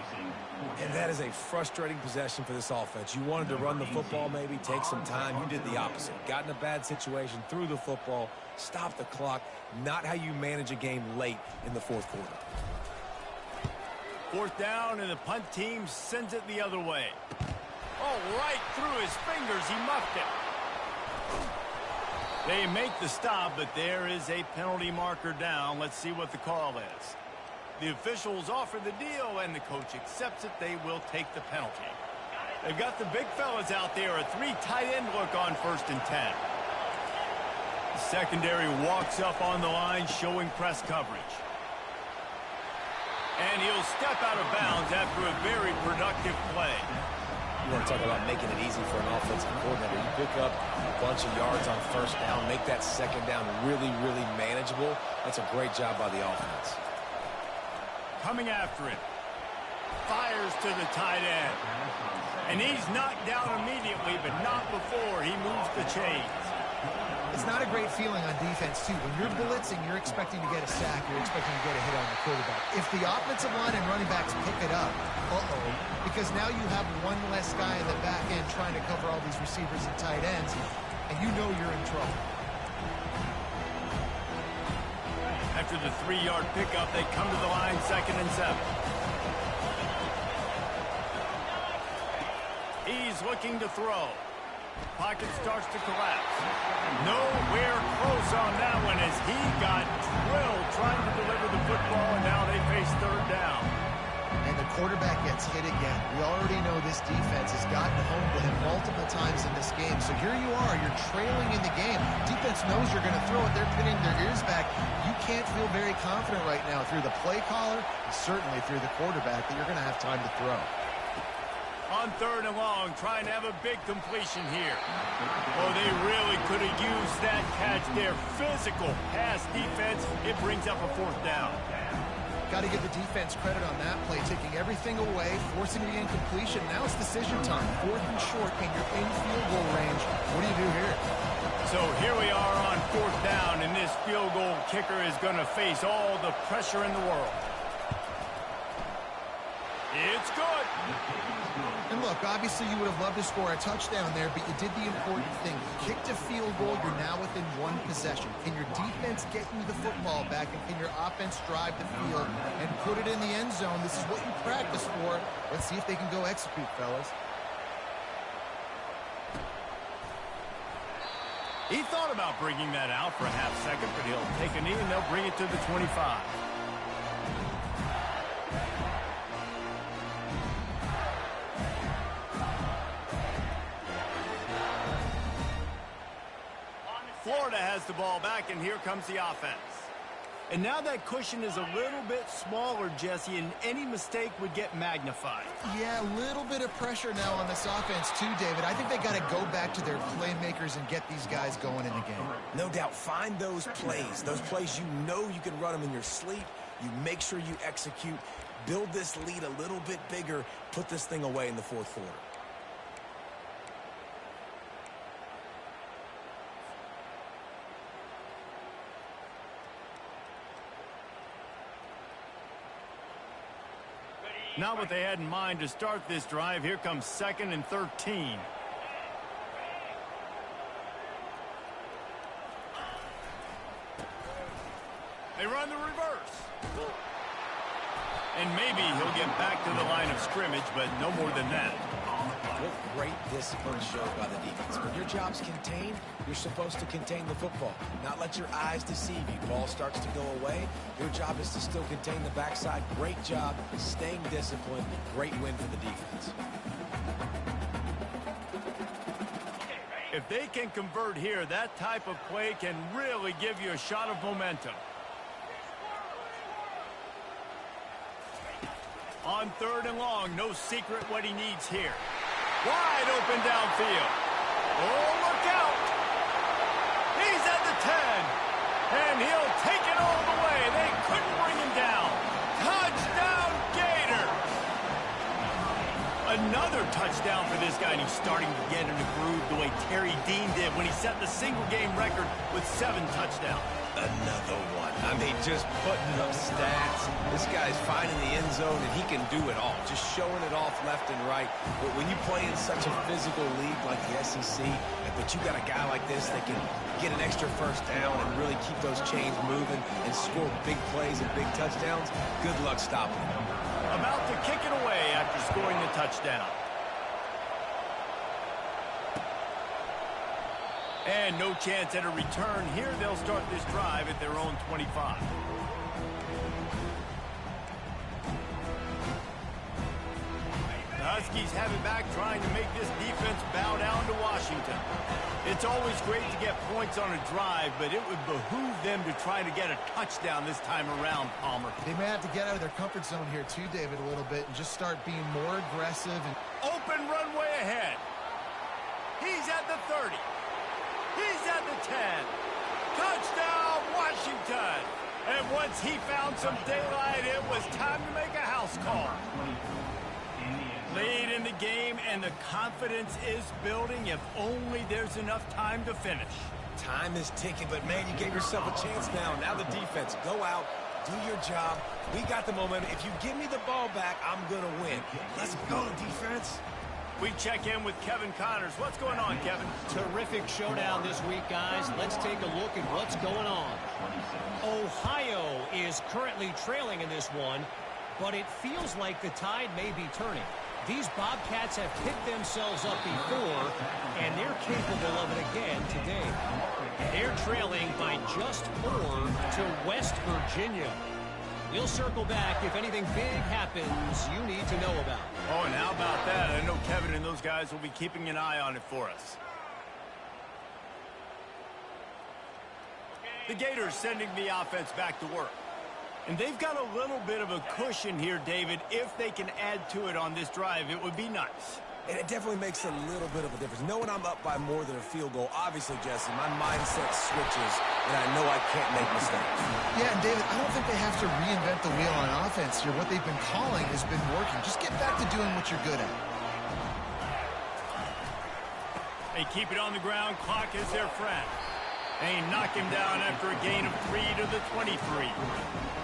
And that is a frustrating possession for this offense. You wanted to run the football, maybe take some time. You did the opposite. Got in a bad situation, threw the football, stopped the clock. Not how you manage a game late in the fourth quarter. 4th down, and the punt team sends it the other way. Oh, right through his fingers. He muffed it. They make the stop, but there is a penalty marker down. Let's see what the call is. The officials offer the deal, and the coach accepts it. They will take the penalty. They've got the big fellas out there. A 3 tight end look on 1st and 10. The secondary walks up on the line, showing press coverage. And he'll step out of bounds after a very productive play. You want to talk about making it easy for an offensive coordinator. You pick up a bunch of yards on 1st down, make that 2nd down really, really manageable. That's a great job by the offense. Coming after it. Fires to the tight end. And he's knocked down immediately, but not before he moves the chains. It's not a great feeling on defense, too. When you're blitzing, you're expecting to get a sack. You're expecting to get a hit on the quarterback. If the offensive line and running backs pick it up, because now you have one less guy in the back end trying to cover all these receivers and tight ends, and you know you're in trouble. After the 3-yard pickup, they come to the line 2nd and 7. He's looking to throw. Pocket starts to collapse. Nowhere close on that one as he got drilled trying to deliver the football, and now they face 3rd down. And the quarterback gets hit again. We already know this defense has gotten home to him multiple times in this game. So here you are, you're trailing in the game. Defense knows you're going to throw it. They're pinning their ears back. You can't feel very confident right now through the play caller, and certainly through the quarterback, that you're going to have time to throw. On 3rd and long, trying to have a big completion here. Oh, they really could have used that catch there. Physical pass defense. It brings up a 4th down. Got to give the defense credit on that play, taking everything away, forcing the incompletion. Now it's decision time. 4th and short, and you're in field goal range. What do you do here? So here we are on 4th down, and this field goal kicker is going to face all the pressure in the world. It's good. And look, obviously you would have loved to score a touchdown there, but you did the important thing. You kicked a field goal, you're now within 1 possession. Can your defense get you the football back, and can your offense drive the field and put it in the end zone? This is what you practice for. Let's see if they can go execute, fellas. He thought about bringing that out for a half second, but he'll take a knee and they'll bring it to the 25. Florida has the ball back, and here comes the offense. And now that cushion is a little bit smaller, Jesse, and any mistake would get magnified. Yeah, a little bit of pressure now on this offense too, David. I think they got to go back to their playmakers and get these guys going in the game. No doubt. Find those plays you know you can run them in your sleep. You make sure you execute. Build this lead a little bit bigger. Put this thing away in the 4th quarter. Not what they had in mind to start this drive. Here comes 2nd and 13. They run the reverse. And maybe he'll get back to the line of scrimmage, but no more than that. What great discipline shows by the defense. When your job's contained, you're supposed to contain the football, not let your eyes deceive you. Ball starts to go away. Your job is to still contain the backside. Great job staying disciplined. Great win for the defense. If they can convert here, that type of play can really give you a shot of momentum. On 3rd and long, no secret what he needs here. Wide open downfield. Oh, look out. He's at the 10. And he'll take it all the way. They couldn't bring him down. Touchdown, Gator. Another touchdown for this guy, and he's starting to get in a groove the way Terry Dean did when he set the single-game record with 7 touchdowns. Another one. I mean, just putting up stats. This guy's finding the end zone, and he can do it all. Just showing it off left and right. But when you play in such a physical league like the SEC, but you got a guy like this that can get an extra 1st down and really keep those chains moving and score big plays and big touchdowns, good luck stopping him. About to kick it away after scoring the touchdown. And no chance at a return. Here they'll start this drive at their own 25. The Huskies have it back, trying to make this defense bow down to Washington. It's always great to get points on a drive, but it would behoove them to try to get a touchdown this time around, Palmer. They may have to get out of their comfort zone here too, David, a little bit and just start being more aggressive. And open runway ahead. He's at the 30. He's at the 10. Touchdown, Washington. And once he found some daylight, it was time to make a house call. Lead in the game, and the confidence is building if only there's enough time to finish. Time is ticking, but man, you gave yourself a chance now. Now the defense, go out, do your job. We got the momentum. If you give me the ball back, I'm going to win. Let's go, defense. We check in with Kevin Connors. What's going on, Kevin? Terrific showdown this week, guys. Let's take a look at what's going on. Ohio is currently trailing in this one, but it feels like the tide may be turning. These Bobcats have picked themselves up before, and they're capable of it again today. They're trailing by just 4 to West Virginia. We'll circle back if anything big happens you need to know about. Oh, and how about that? I know Kevin and those guys will be keeping an eye on it for us. The Gators sending the offense back to work. And they've got a little bit of a cushion here, David. If they can add to it on this drive, it would be nice. And it definitely makes a little bit of a difference. Knowing I'm up by more than a field goal, obviously, Jesse, my mindset switches, and I know I can't make mistakes. Yeah, and David, I don't think they have to reinvent the wheel on offense here. What they've been calling has been working. Just get back to doing what you're good at. They keep it on the ground. Clock is their friend. They knock him down after a gain of 3 to the 23.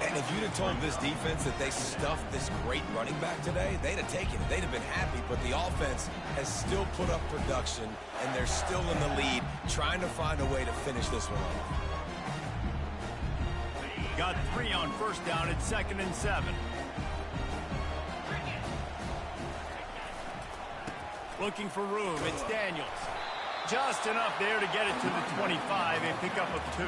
And if you'd have told this defense that they stuffed this great running back today, they'd have taken it. They'd have been happy, but the offense has still put up production, and they're still in the lead, trying to find a way to finish this one off. Got 3 on first down at 2nd and 7. Looking for room. It's Daniels. Just enough there to get it to the 25. A pickup of 2.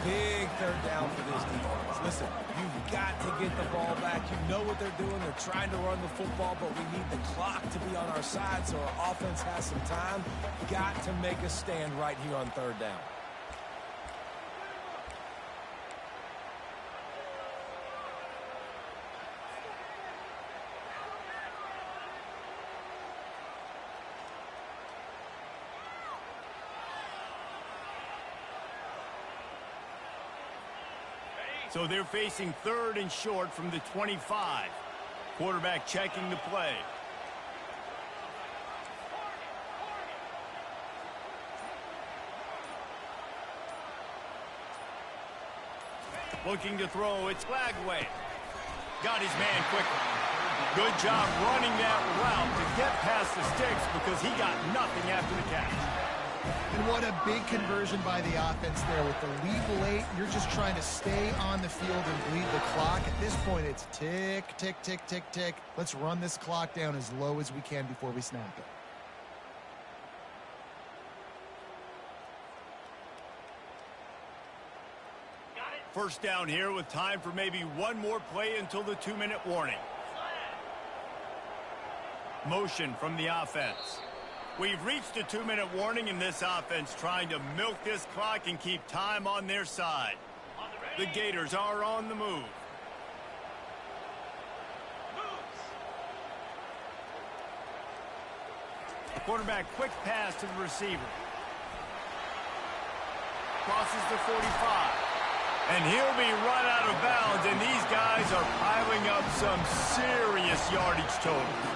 Big third down for this defense. Listen, you've got to get the ball back. You know what they're doing. They're trying to run the football, but we need the clock to be on our side so our offense has some time. Got to make a stand right here on third down. So they're facing 3rd and short from the 25. Quarterback checking the play. Looking to throw, it's Lagway. Got his man quickly. Good job running that route to get past the sticks because he got nothing after the catch. And what a big conversion by the offense there. With the lead late, you're just trying to stay on the field and bleed the clock. At this point, it's tick, tick, tick, tick, tick. Let's run this clock down as low as we can before we snap it. First down here with time for maybe one more play until the 2-minute warning. Motion from the offense. We've reached a 2-minute warning in this offense, trying to milk this clock and keep time on their side. The Gators are on the move. Quarterback quick pass to the receiver. Crosses the 45. And he'll be run out of bounds, and these guys are piling up some serious yardage totals.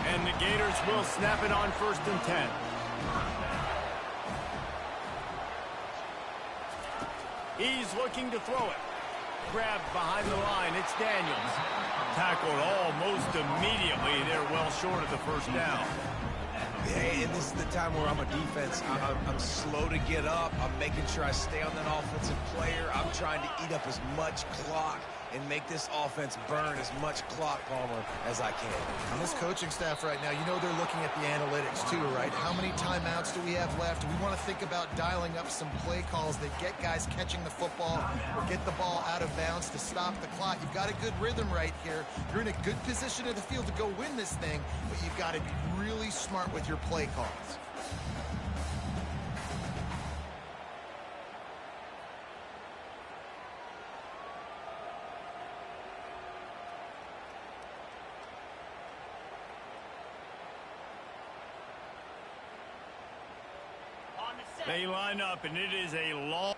And the Gators will snap it on 1st and 10. He's looking to throw it. Grabbed behind the line. It's Daniels. Tackled almost immediately. They're well short of the first down. And this is the time where I'm a defense. I'm slow to get up. I'm making sure I stay on that offensive player. I'm trying to eat up as much clock and make this offense burn as much clock, Palmer, as I can. And this coaching staff right now, you know they're looking at the analytics too, right? How many timeouts do we have left? We want to think about dialing up some play calls that get guys catching the football or get the ball out of bounds to stop the clock. You've got a good rhythm right here. You're in a good position in the field to go win this thing, but you've got to be really smart with your play calls. They line up, and it is a long...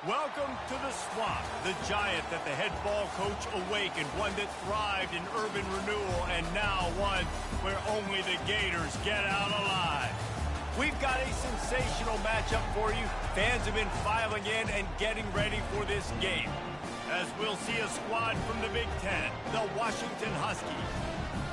Welcome to the Swamp, the giant that the head ball coach awakened, one that thrived in urban renewal, and now one where only the Gators get out alive. We've got a sensational matchup for you. Fans have been filing in and getting ready for this game, as we'll see a squad from the Big Ten, the Washington Huskies,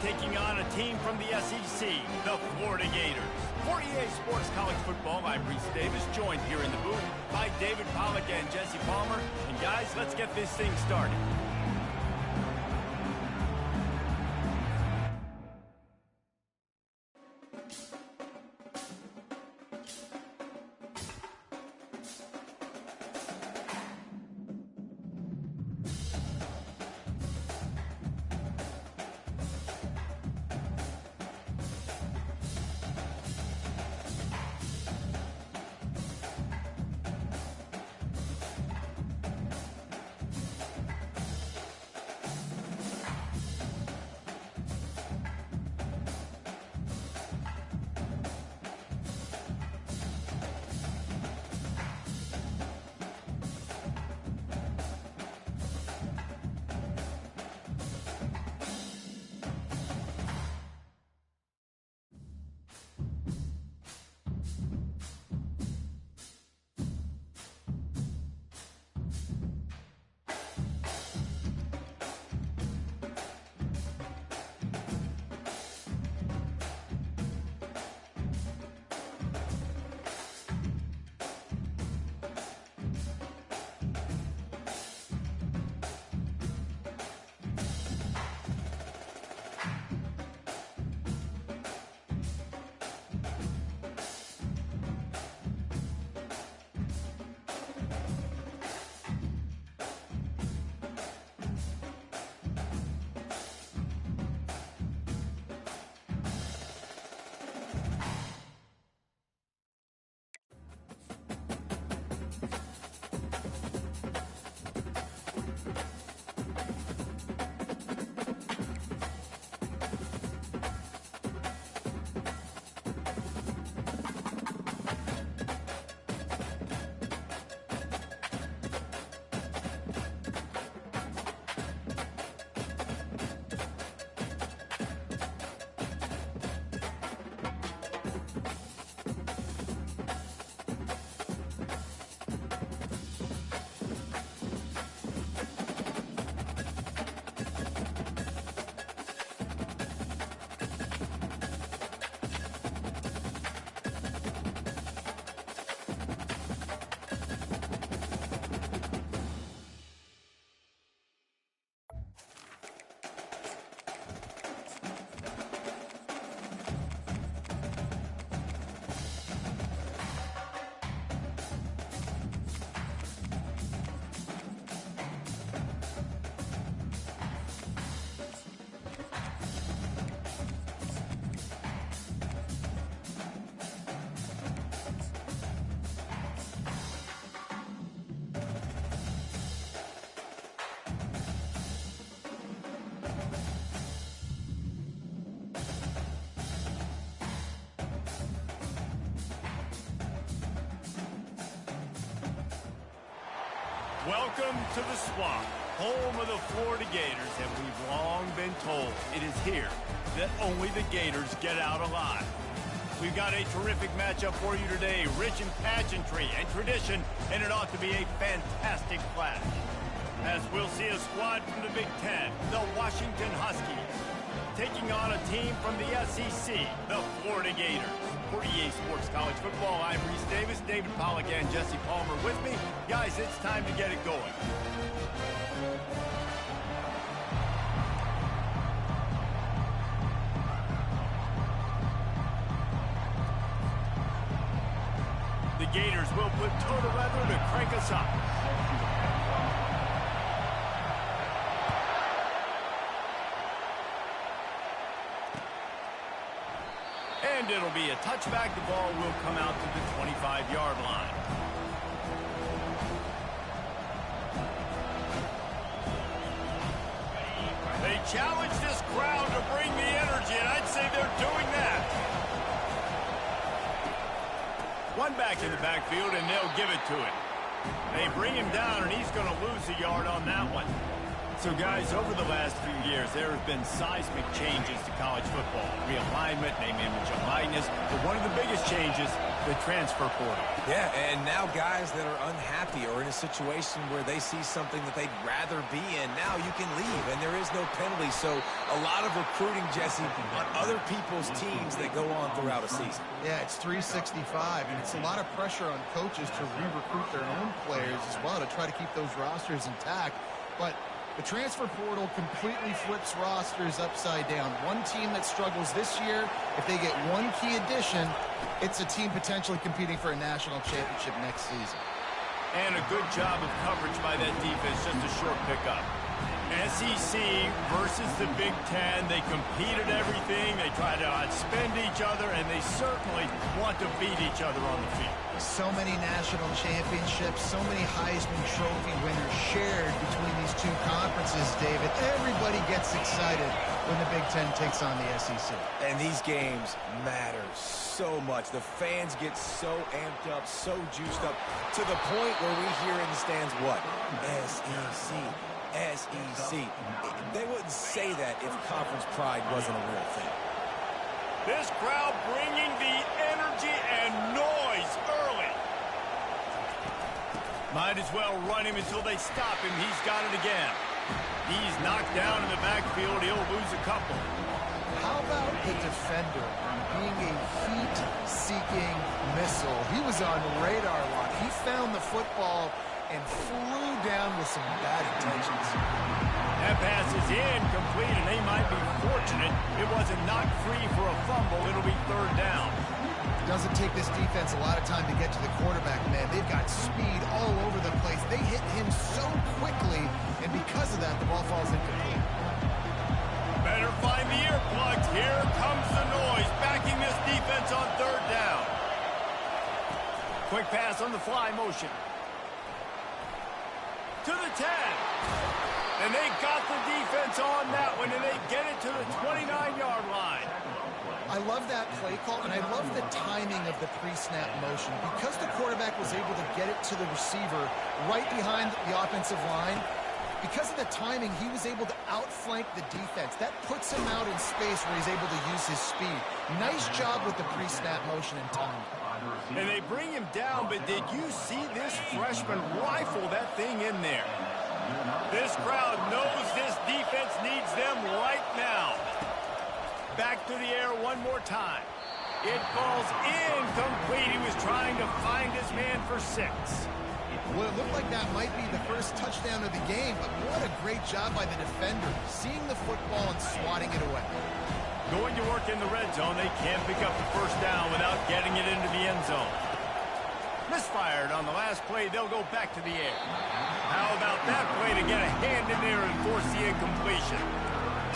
taking on a team from the SEC, the Florida Gators. For EA Sports College Football, I'm Reese Davis, joined here in the booth by David Pollack and Jesse Palmer. And guys, let's get this thing started. Welcome to the Swamp, home of the Florida Gators, and we've long been told it is here that only the Gators get out alive. We've got a terrific matchup for you today, rich in pageantry and tradition, and it ought to be a fantastic clash. As we'll see a squad from the Big Ten, the Washington Huskies, taking on a team from the SEC, the Florida Gators. For EA Sports College Football, I'm Reese Davis, David Pollack and Jesse Palmer with me. Guys, it's time to get it going. The Gators will put total weather to crank us up. And it'll be a touchback. The ball will come out to the 25-yard line. They challenge this crowd to bring the energy, and I'd say they're doing that. One back in the backfield, and they'll give it to him. They bring him down, and he's going to lose a yard on that one. So, guys, over the last few years, there have been seismic changes to college football. Realignment, name, image, and likeness. But one of the biggest changes, the transfer portal. Yeah, and now guys that are unhappy or in a situation where they see something that they'd rather be in, now you can leave, and there is no penalty. So a lot of recruiting, Jesse, on other people's teams that go on throughout a season. Yeah, it's 365, and it's a lot of pressure on coaches to re-recruit their own players as well to try to keep those rosters intact. But the transfer portal completely flips rosters upside down. One team that struggles this year, if they get one key addition, it's a team potentially competing for a national championship next season. And a good job of coverage by that defense, just a short pickup. SEC versus the Big Ten, they compete at everything, they try to outspend each other, and they certainly want to beat each other on the field. So many national championships, so many Heisman Trophy winners shared between these two conferences, David. Everybody gets excited when the Big Ten takes on the SEC. And these games matter so much. The fans get so amped up, so juiced up, to the point where we hear in the stands what? SEC. SEC. They wouldn't say that if conference pride wasn't a real thing. This crowd bringing the energy and noise early. Might as well run him until they stop him. He's got it again. He's knocked down in the backfield. He'll lose a couple. How about the defender being a heat-seeking missile? He was on radar lock. He found the football and flew down with some bad intentions. That pass is incomplete, and they might be fortunate it wasn't knocked free for a fumble. It'll be third down. It doesn't take this defense a lot of time to get to the quarterback, man. They've got speed all over the place. They hit him so quickly, and because of that, the ball falls incomplete. Better find the earplugs. Here comes the noise, backing this defense on third down. Quick pass on the fly motion. To the 10. And they got the defense on that one, and they get it to the 29-yard line. I love that play call, and I love the timing of the pre-snap motion. Because the quarterback was able to get it to the receiver right behind the offensive line, because of the timing, he was able to outflank the defense. That puts him out in space where he's able to use his speed. Nice job with the pre-snap motion and timing. And they bring him down, but did you see this freshman rifle that thing in there? This crowd knows this defense needs them right now. Back to the air one more time. It falls incomplete. He was trying to find his man for 6. Well, it looked like that might be the first touchdown of the game, but what a great job by the defender, seeing the football and swatting it away. Going to work in the red zone, they can't pick up the first down without getting it into the end zone. Misfired on the last play, they'll go back to the air. How about that play to get a hand in there and force the incompletion?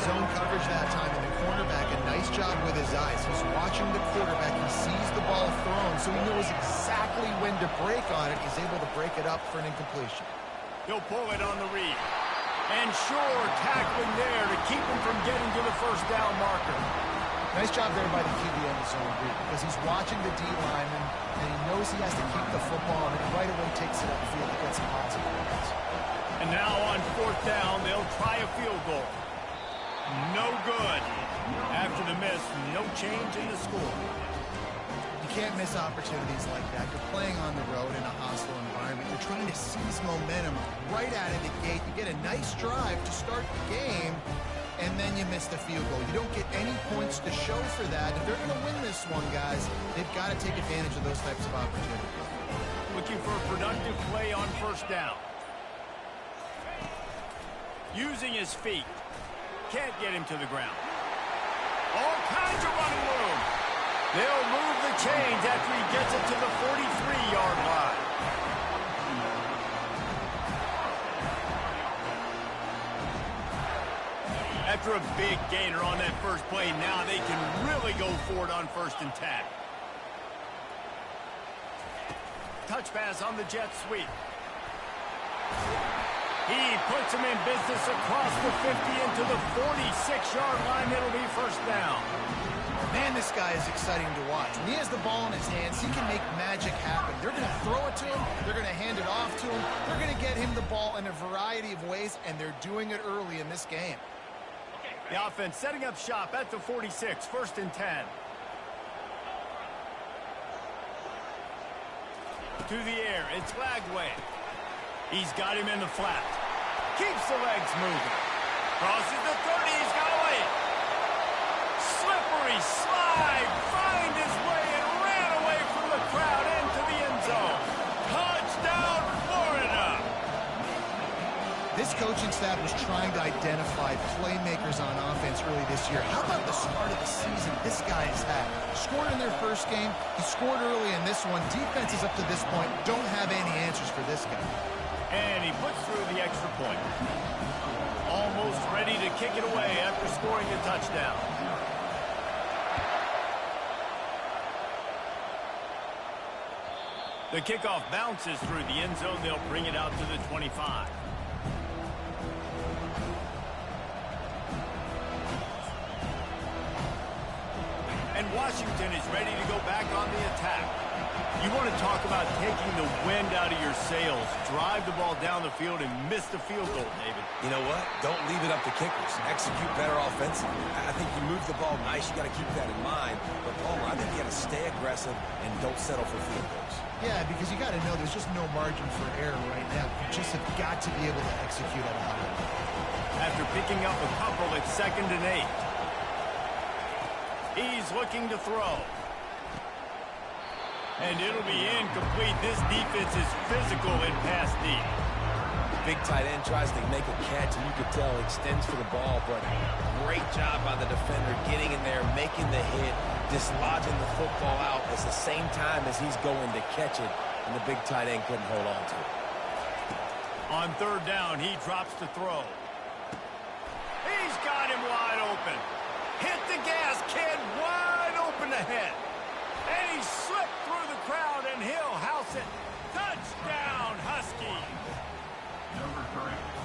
Zone coverage that time, and the cornerback, a nice job with his eyes. He's watching the quarterback. He sees the ball thrown, so he knows exactly when to break on it. He's able to break it up for an incompletion. He'll pull it on the read. And sure, tackling there to keep him from getting to the first down marker. Nice job there by the QB on the zone read, because he's watching the D lineman, and he knows he has to keep the football, and right away takes it upfield to get some positive points. And now on fourth down, they'll try a field goal. No good. After the miss, no change in the score. You can't miss opportunities like that. You're playing on the road in a hostile environment. You're trying to seize momentum right out of the gate. You get a nice drive to start the game, and then you miss the field goal. You don't get any points to show for that. If they're going to win this one, guys, they've got to take advantage of those types of opportunities. Looking for a productive play on first down. Using his feet. Can't get him to the ground. All kinds of running room. They'll move the chains after he gets it to the 43-yard line. After a big gainer on that first play, now they can really go for it on 1st and 10. Touch pass on the jet sweep. He puts him in business across the 50 into the 46-yard line. It'll be first down. Man, this guy is exciting to watch. When he has the ball in his hands, he can make magic happen. They're going to throw it to him. They're going to hand it off to him. They're going to get him the ball in a variety of ways, and they're doing it early in this game. The offense setting up shop at the 46, first and 10. To the air, it's Lagway. He's got him in the flat. Keeps the legs moving. Crosses the 30, he's got to wait. Slippery slide, find his way and ran away from the crowd into the end zone. Touchdown, Florida! This coaching staff was trying to identify playmakers on offense early this year. How about the start of the season this guy has had? Scored in their first game. He scored early in this one. Defenses up to this point don't have any answers for this guy. And he puts through the extra point. Almost ready to kick it away after scoring a touchdown. The kickoff bounces through the end zone. They'll bring it out to the 25. And Washington is ready to go back on the attack. You want to talk about taking the wind out of your sails. Drive the ball down the field and miss the field goal, David. You know what? Don't leave it up to kickers. Execute better offensively. I think you move the ball nice. You got to keep that in mind. But, Palmer, I think you got to stay aggressive and don't settle for field goals. Yeah, because you got to know there's just no margin for error right now. You just have got to be able to execute at a high level. After picking up a couple, it's 2nd and 8. He's looking to throw. And it'll be incomplete. This defense is physical in pass deep. Big tight end tries to make a catch, and you could tell extends for the ball, but great job by the defender getting in there, making the hit, dislodging the football out at the same time as he's going to catch it, and the big tight end couldn't hold on to it. On 3rd down, he drops to throw. He's got him wide open. Hit the gas, kid, wide open ahead. And he slipped through the crowd, and he'll house it. Touchdown, Husky.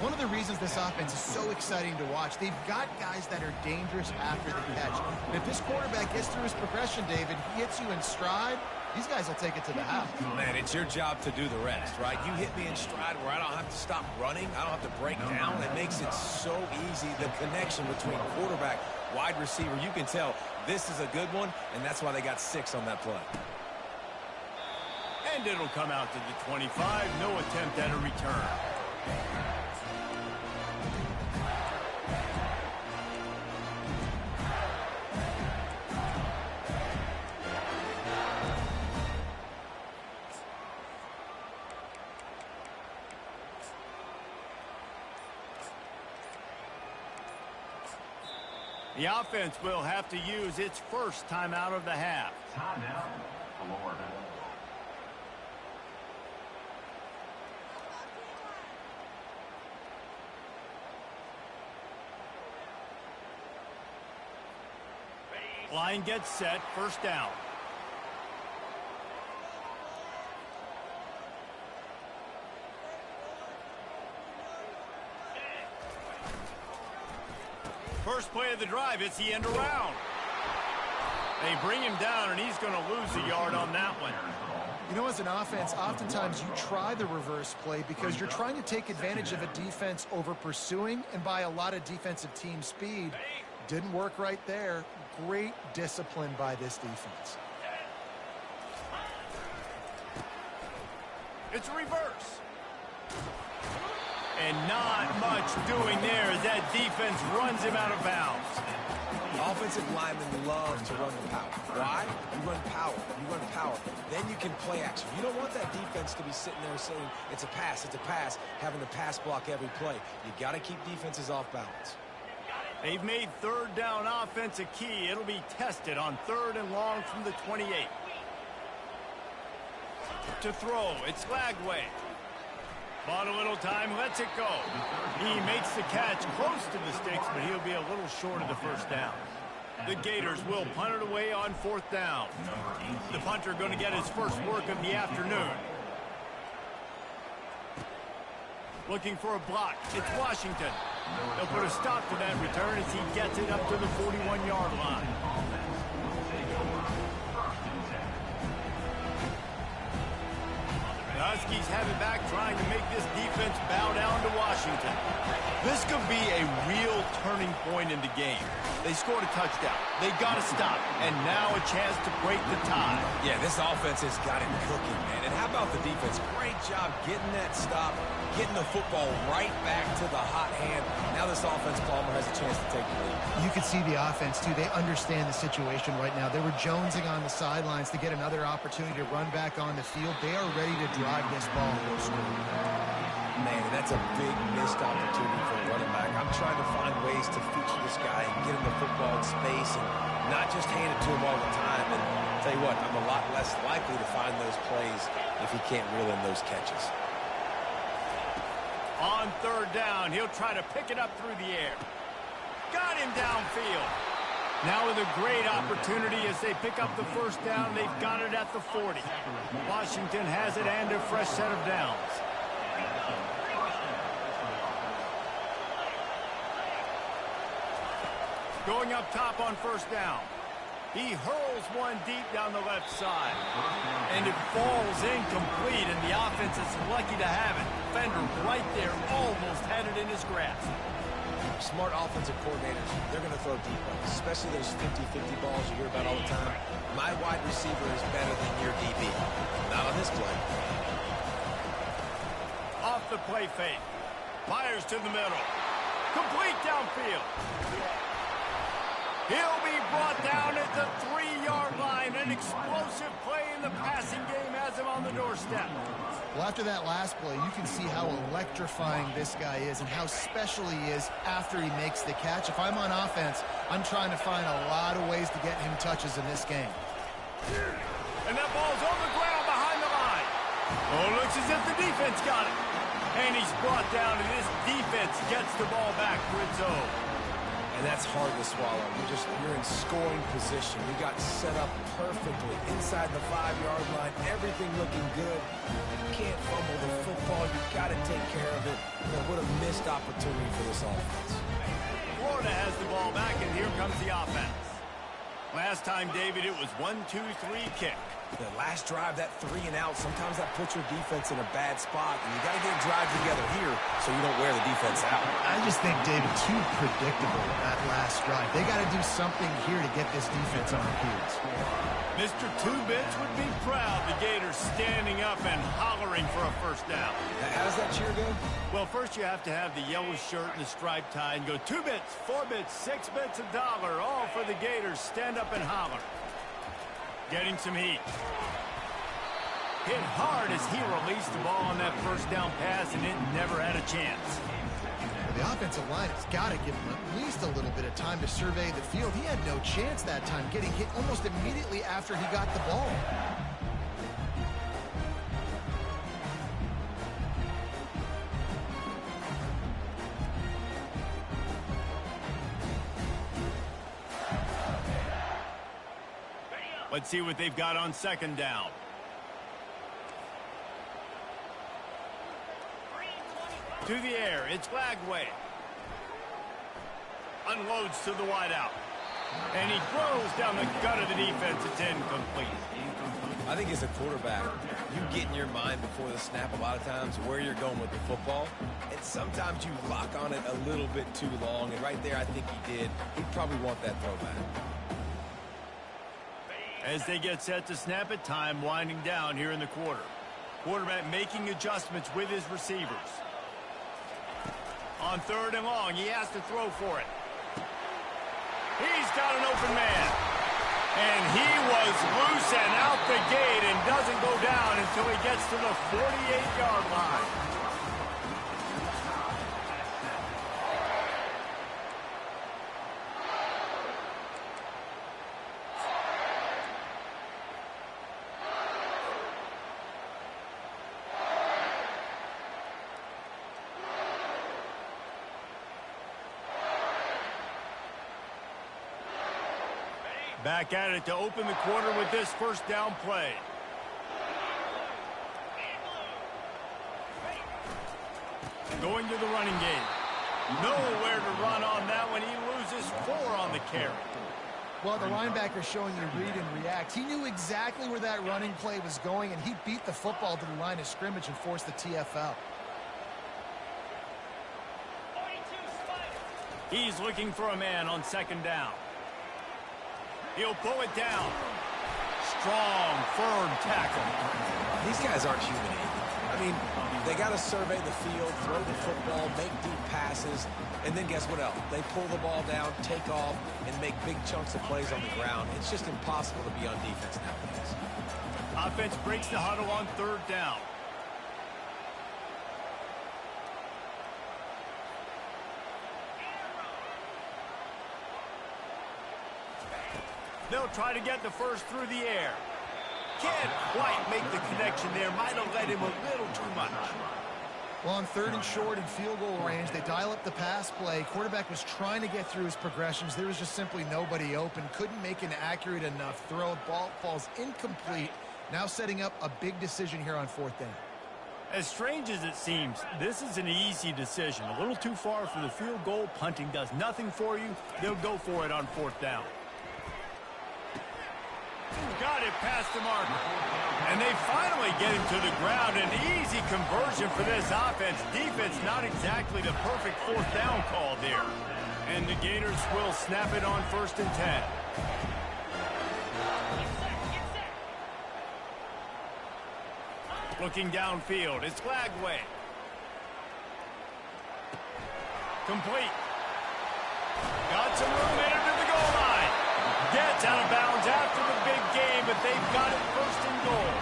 One of the reasons this offense is so exciting to watch, they've got guys that are dangerous after the catch. And if this quarterback gets through his progression, David, he hits you in stride, these guys will take it to the house. Man, it's your job to do the rest, right? You hit me in stride where I don't have to stop running. I don't have to break down. It makes it so easy, the connection between quarterback, wide receiver. You can tell this is a good one, and that's why they got 6 on that play. And it'll come out to the 25. No attempt at a return. The offense will have to use its first timeout of the half. Timeout, Florida. Line gets set, first down. First play of the drive, it's the end around. They bring him down, and he's going to lose a yard on that one. You know, as an offense, oftentimes you try the reverse play because you're trying to take advantage of a defense over pursuing and by a lot of defensive team speed. Didn't work right there. Great discipline by this defense. It's a reverse. And not much doing there as that defense runs him out of bounds. Offensive linemen love to run the power. Why? You run power. You run power. Then you can play action. You don't want that defense to be sitting there saying, it's a pass, having to pass block every play. You got to keep defenses off balance. They've made 3rd down offense a key. It'll be tested on 3rd and long from the 28. To throw, it's Lagway. Bought a little time, lets it go. He makes the catch close to the sticks, but he'll be a little short of the first down. The Gators will punt it away on 4th down. The punter going to get his first work of the afternoon. Looking for a block. It's Washington. They'll put a stop to that return as he gets it up to the 41-yard line. The Huskies have it back, trying to make this defense bow down to Washington. This could be a real turning point in the game. They scored a touchdown. They got to stop. And now a chance to break the tie. Yeah, this offense has got him cooking, man. And how about the defense? Great job getting that stop, getting the football right back to the hot hand. Now this offense, Palmer, has a chance to take the lead. You can see the offense, too. They understand the situation right now. They were jonesing on the sidelines to get another opportunity to run back on the field. They are ready to drive this ball and go score. Man, that's a big missed opportunity for a running back. I'm trying to find ways to feature this guy and get him the football in space and not just hand it to him all the time. And I'll tell you what, I'm a lot less likely to find those plays if he can't reel in those catches. On third down, he'll try to pick it up through the air. Got him downfield. Now with a great opportunity as they pick up the first down. They've got it at the 40. Washington has it and a fresh set of downs. Going up top on first down. He hurls one deep down the left side. And it falls incomplete, and the offense is lucky to have it. Defender right there almost had it in his grasp. Smart offensive coordinators, they're going to throw deep balls, especially those 50-50 balls you hear about all the time. My wide receiver is better than your DB. Not on this play. Off the play fake. Fires to the middle. Complete downfield. He'll be brought down at the 3-yard line. An explosive play in the passing game has him on the doorstep. Well, after that last play, you can see how electrifying this guy is and how special he is after he makes the catch. If I'm on offense, I'm trying to find a lot of ways to get him touches in this game. And that ball's on the ground behind the line. Oh, it looks as if the defense got it. And he's brought down, and this defense gets the ball back for its own. And that's hard to swallow. You're in scoring position. You got set up perfectly inside the 5-yard line. Everything looking good. You can't fumble the football. You've got to take care of it. What a missed opportunity for this offense. Florida has the ball back, and here comes the offense. Last time, David, it was 1-2-3 kick. The last drive, that 3 and out, sometimes that puts your defense in a bad spot, and you got to get a drive together here so you don't wear the defense out. I just think, David, too predictable that last drive. They got to do something here to get this defense on their heels. Mr. Two-Bits would be proud. The Gators standing up and hollering for a first down. How does that cheer go? Well, first you have to have the yellow shirt and the striped tie and go 2 bits, 4 bits, 6 bits, $1, all for the Gators. Stand up and holler. Getting some heat. Hit hard as he released the ball on that first down pass, and it never had a chance. The offensive line has got to give him at least a little bit of time to survey the field. He had no chance that time, getting hit almost immediately after he got the ball. Let's see what they've got on second down. To the air, it's Lagway. Unloads to the wideout. And he throws down the gut of the defense. It's incomplete. I think as a quarterback, you get in your mind before the snap a lot of times where you're going with the football. And sometimes you lock on it a little bit too long. And right there, I think he did. He'd probably want that throwback. As they get set to snap it, time winding down here in the quarter. Quarterback making adjustments with his receivers. On third and long, he has to throw for it. He's got an open man. And he was loose and out the gate and doesn't go down until he gets to the 48-yard line. Back at it to open the quarter with this first down play. going to the running game. Nowhere to run on that one. He loses 4 on the carry. Well, the linebacker's showing you read and react. He knew exactly where that running play was going, and he beat the football to the line of scrimmage and forced the TFL. He's looking for a man on 2nd down. He'll pull it down. Strong, firm tackle. These guys aren't human. I mean, they got to survey the field, throw the football, make deep passes, and then guess what else? They pull the ball down, take off, and make big chunks of plays on the ground. It's just impossible to be on defense nowadays. Offense breaks the huddle on 3rd down. They'll try to get the first through the air. Can't quite make the connection there. Might have let him a little too much. Well, on 3rd and short in field goal range, they dial up the pass play. Quarterback was trying to get through his progressions. There was just simply nobody open. Couldn't make an accurate enough throw. Ball falls incomplete. Now setting up a big decision here on 4th down. As strange as it seems, this is an easy decision. A little too far for the field goal. Punting does nothing for you. They'll go for it on 4th down. Got it past the marker. And they finally get him to the ground. An easy conversion for this offense. Defense not exactly the perfect 4th down call there. And the Gators will snap it on 1st and 10. Looking downfield, it's Glagway. Complete. Got some room headed to the goal line. Gets out of bounds after the big game, but they've got it 1st and goal.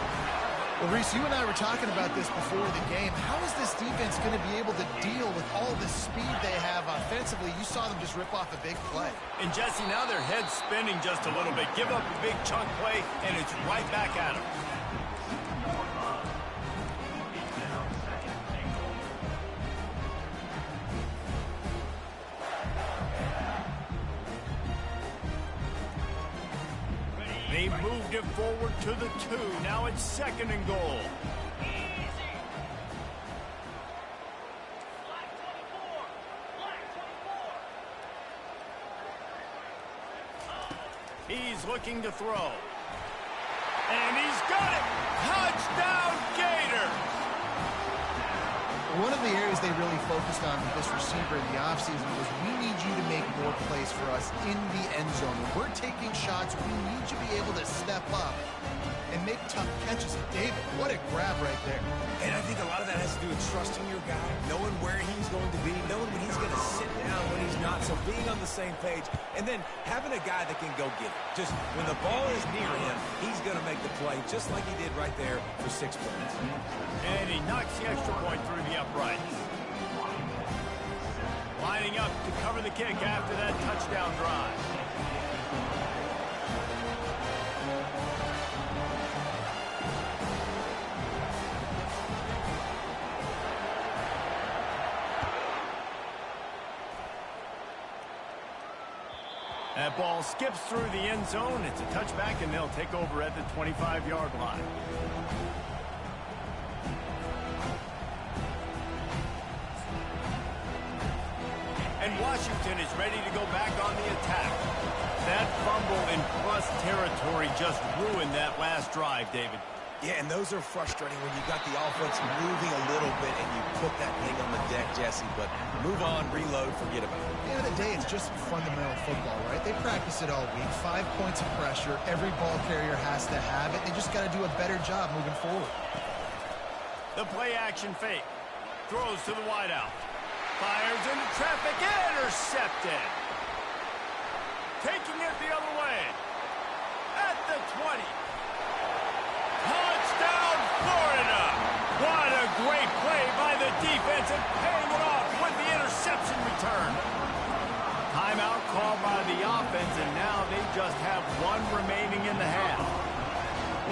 Well, Reese, you and I were talking about this before the game. How is this defense going to be able to deal with all the speed they have offensively? You saw them just rip off a big play. And Jesse, now their head's spinning just a little bit. Give up a big chunk play, and it's right back at them. They moved it forward to the 2. Now it's 2nd and goal. He's looking to throw. And he's got it! Touchdown, Gators! One of the areas they really focused on with this receiver in the offseason was we need you to make more plays for us in the end zone. When we're taking shots, we need you to be able to step up and make tough catches. David, what a grab right there. And I think a lot of that has to do with trusting your guy, knowing where he's going to be, knowing when he's going to sit down, when he's not. So being on the same page, and then having a guy that can go get it. Just when the ball is near him, he's going to make the play, just like he did right there for 6 points. And he knocks the extra point through the uprights. Lining up to cover the kick after that touchdown drive. That ball skips through the end zone. It's a touchback, and they'll take over at the 25-yard line. And Washington is ready to go back on the attack. That fumble in plus territory just ruined that last drive, David. Yeah, and those are frustrating when you got the offense moving a little bit and you put that thing on the deck, Jesse. But move on, reload, forget about it. At the end of the day, it's just fundamental football, right? They practice it all week. 5 points of pressure. Every ball carrier has to have it. They just got to do a better job moving forward. The play-action fake. Throws to the wideout. Fires into traffic. Intercepted. Taking it the other way. At the 20. Touchdown, Florida! What a great play by the defense and paying it off with the interception return. Timeout called by the offense, and now they just have 1 remaining in the half.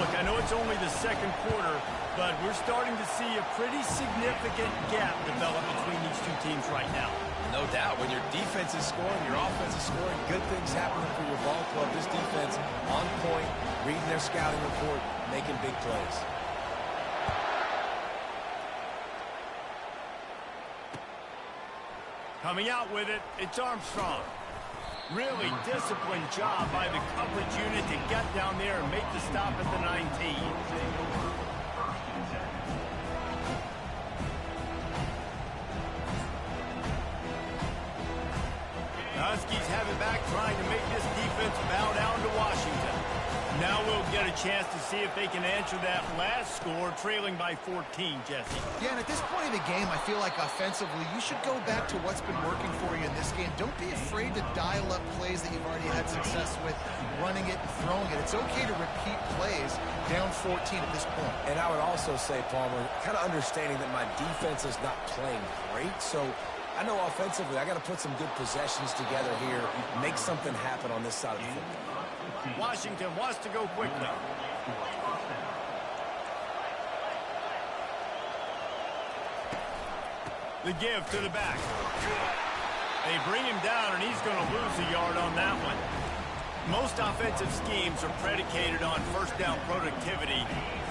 Look, I know it's only the 2nd quarter, but we're starting to see a pretty significant gap develop between these 2 teams right now. No doubt. When your defense is scoring, your offense is scoring, good things happening for your ball club. This defense on point, reading their scouting report, making big plays. Coming out with it, it's Armstrong. Really disciplined job by the coverage unit to get down there and make the stop at the 19. The Huskies have it back, trying to make this defense bow down to Washington. Now we'll get a chance to see if they can answer that last score, trailing by 14, Jesse. Yeah, and at this point in the game, I feel like offensively, you should go back to what's been working for you in this game. Don't be afraid to dial up plays that you've already had success with, running it and throwing it. It's okay to repeat plays down 14 at this point. And I would also say, Palmer, kind of understanding that my defense is not playing great, so I know offensively I got to put some good possessions together here, make something happen on this side of the football. Washington wants to go quickly. The give to the back. They bring him down, and he's going to lose a yard on that one. Most offensive schemes are predicated on first down productivity.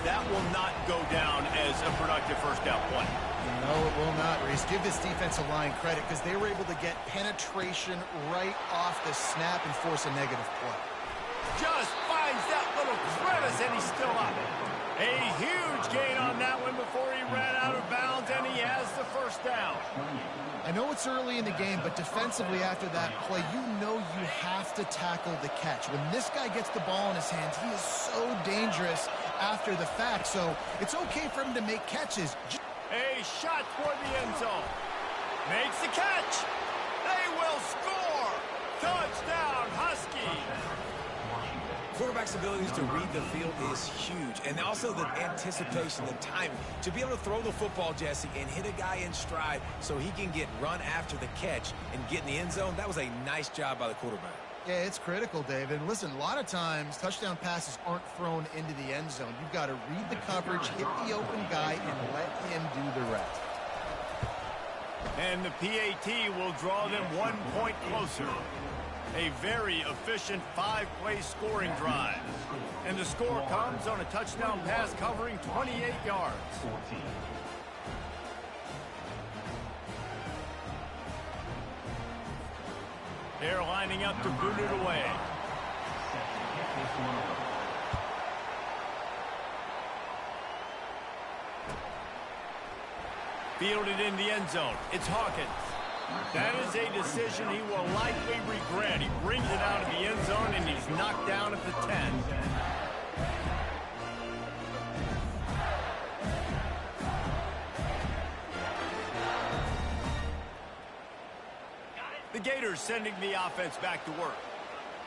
That will not go down as a productive first down play. No, it will not, Reese. Give this defensive line credit because they were able to get penetration right off the snap and force a negative play. Just finds that little crevice, and he's still up. A huge gain on that one before he ran out of bounds, and he has the first down. I know it's early in the game, but defensively after that play, you know you have to tackle the catch. When this guy gets the ball in his hands, he is so dangerous after the fact, so it's okay for him to make catches. A shot toward the end zone. Makes the catch. They will score. Touchdown, Huskies. Quarterback's abilities to read the field is huge, and also the anticipation, the timing. To be able to throw the football, Jesse, and hit a guy in stride so he can get run after the catch and get in the end zone, that was a nice job by the quarterback. Yeah, it's critical, Dave. And listen, a lot of times touchdown passes aren't thrown into the end zone. You've got to read the coverage, hit the open guy, and let him do the rest. And the PAT will draw them 1 point closer. A very efficient 5-play scoring drive. And the score comes on a touchdown pass covering 28 yards. They're lining up to boot it away. Fielded in the end zone. It's Hawkins. That is a decision he will likely regret. He brings it out of the end zone, and he's knocked down at the 10. The Gators sending the offense back to work.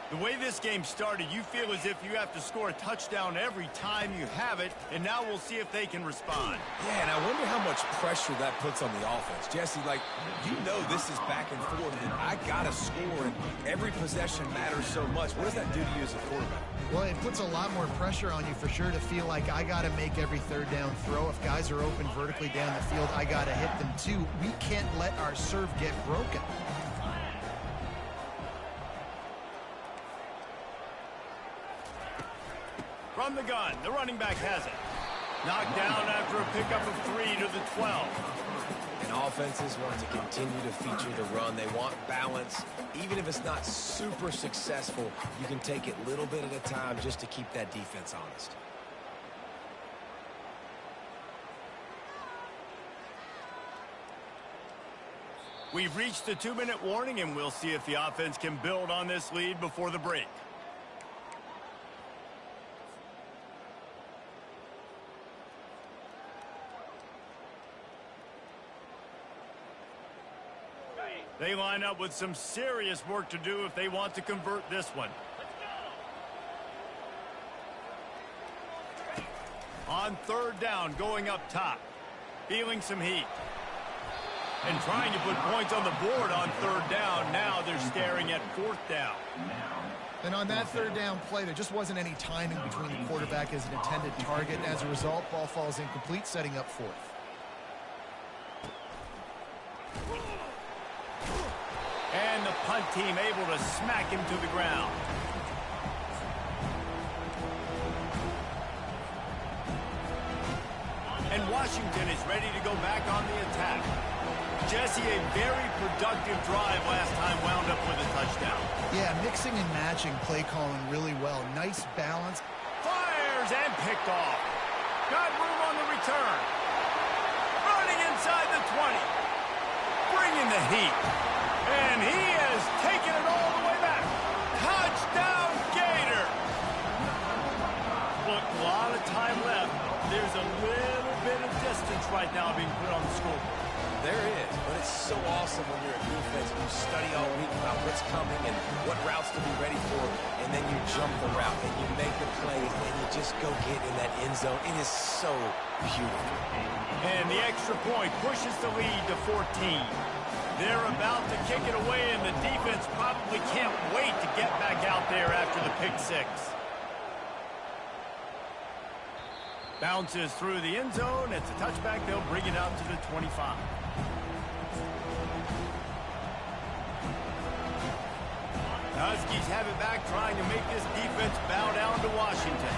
The way this game started, you feel as if you have to score a touchdown every time you have it, and now we'll see if they can respond. Yeah, and I wonder how much pressure that puts on the offense. Jesse, like, you know this is back and forth, and I got to score, and every possession matters so much. What does that do to you as a quarterback? Well, it puts a lot more pressure on you for sure to feel like I got to make every third down throw. If guys are open vertically down the field, I got to hit them too. We can't let our serve get broken. From the gun, the running back has it. Knocked down after a pickup of 3 to the 12. And offenses want to continue to feature the run. They want balance. Even if it's not super successful, you can take it little bit at a time just to keep that defense honest. We've reached the 2-minute warning, and we'll see if the offense can build on this lead before the break. They line up with some serious work to do if they want to convert this one. On third down, going up top. Feeling some heat. And trying to put points on the board on third down. Now they're staring at fourth down. And on that third down play, there just wasn't any timing between the quarterback as an intended target. And as a result, ball falls incomplete, setting up fourth. And the punt team able to smack him to the ground. And Washington is ready to go back on the attack. Jesse, a very productive drive last time wound up with a touchdown. Yeah, mixing and matching play calling really well. Nice balance. Fires and picked off. Got room on the return. Running inside the 20. Bringing the heat. And he has taken it all the way back. Touchdown, Gator. Look, a lot of time left. There's a little bit of distance right now being put on the scoreboard. There is, but it's so awesome when you're a defense and you study all week about what's coming and what routes to be ready for, and then you jump the route and you make the plays and you just go get in that end zone. It is so beautiful. And the extra point pushes the lead to 14. They're about to kick it away, and the defense probably can't wait to get back out there after the pick six. Bounces through the end zone. It's a touchback. They'll bring it out to the 25. Huskies have it back, trying to make this defense bow down to Washington.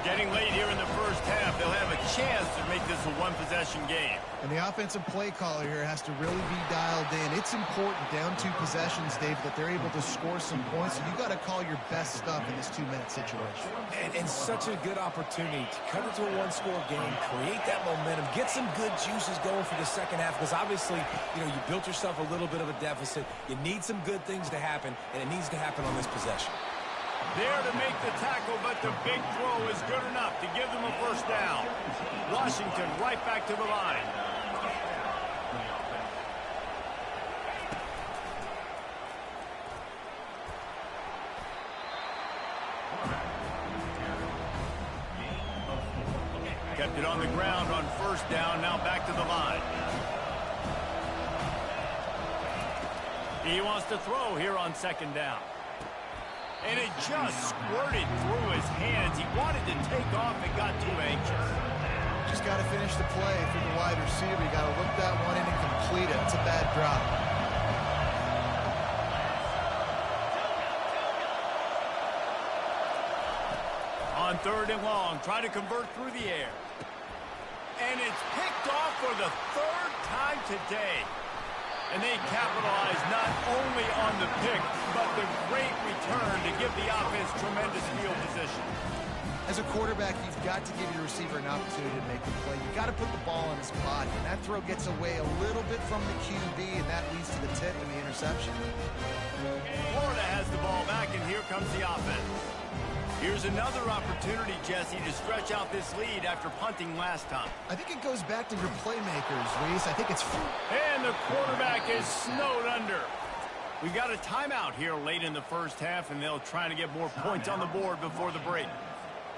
Getting late here in the first half, they'll have a chance to make this a one-possession game. And the offensive play caller here has to really be dialed in. It's important down 2 possessions, Dave, that they're able to score some points. So you got to call your best stuff in this 2-minute situation. And such a good opportunity to cut it to a one-score game, create that momentum, get some good juices going for the second half, because obviously, you know, you built yourself a little bit of a deficit. You need some good things to happen, and it needs to happen on this possession. There to make the tackle, but the big throw is good enough to give them a first down. Washington right back to the line. Kept it on the ground on first down, now back to the line. He wants to throw here on second down. And it just squirted through his hands. He wanted to take off and got too anxious. Just got to finish the play for the wide receiver. You got to look that one in and complete it. It's a bad drop. On third and long, try to convert through the air. And it's picked off for the 3rd time today. And they capitalize not only on the pick, but the great return to give the offense tremendous field position. As a quarterback, you've got to give your receiver an opportunity to make the play. You've got to put the ball on his body. And that throw gets away a little bit from the QB, and that leads to the tip and the interception. Florida has the ball back, and here comes the offense. Here's another opportunity, Jesse, to stretch out this lead after punting last time. I think it goes back to your playmakers, Reese. I think it's... And the quarterback is snowed under. We got a timeout here late in the first half, and they'll try to get more points on the board before the break.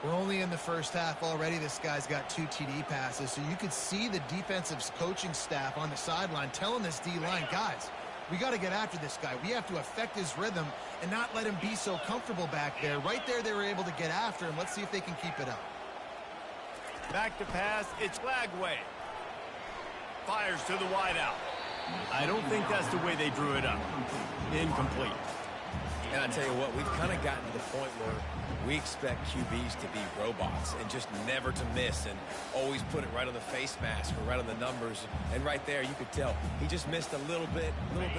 We're only in the first half already. This guy's got 2 TD passes, so you could see the defensive coaching staff on the sideline telling this D-line, guys, we got to get after this guy. We have to affect his rhythm and not let him be so comfortable back there. Right there, they were able to get after him. Let's see if they can keep it up. Back to pass. It's Flagway. Fires to the wideout. I don't think that's the way they drew it up. Incomplete. And I tell you what, we've kind of gotten to the point where we expect QBs to be robots and just never to miss and always put it right on the face mask or right on the numbers. And right there, you could tell he just missed a little bit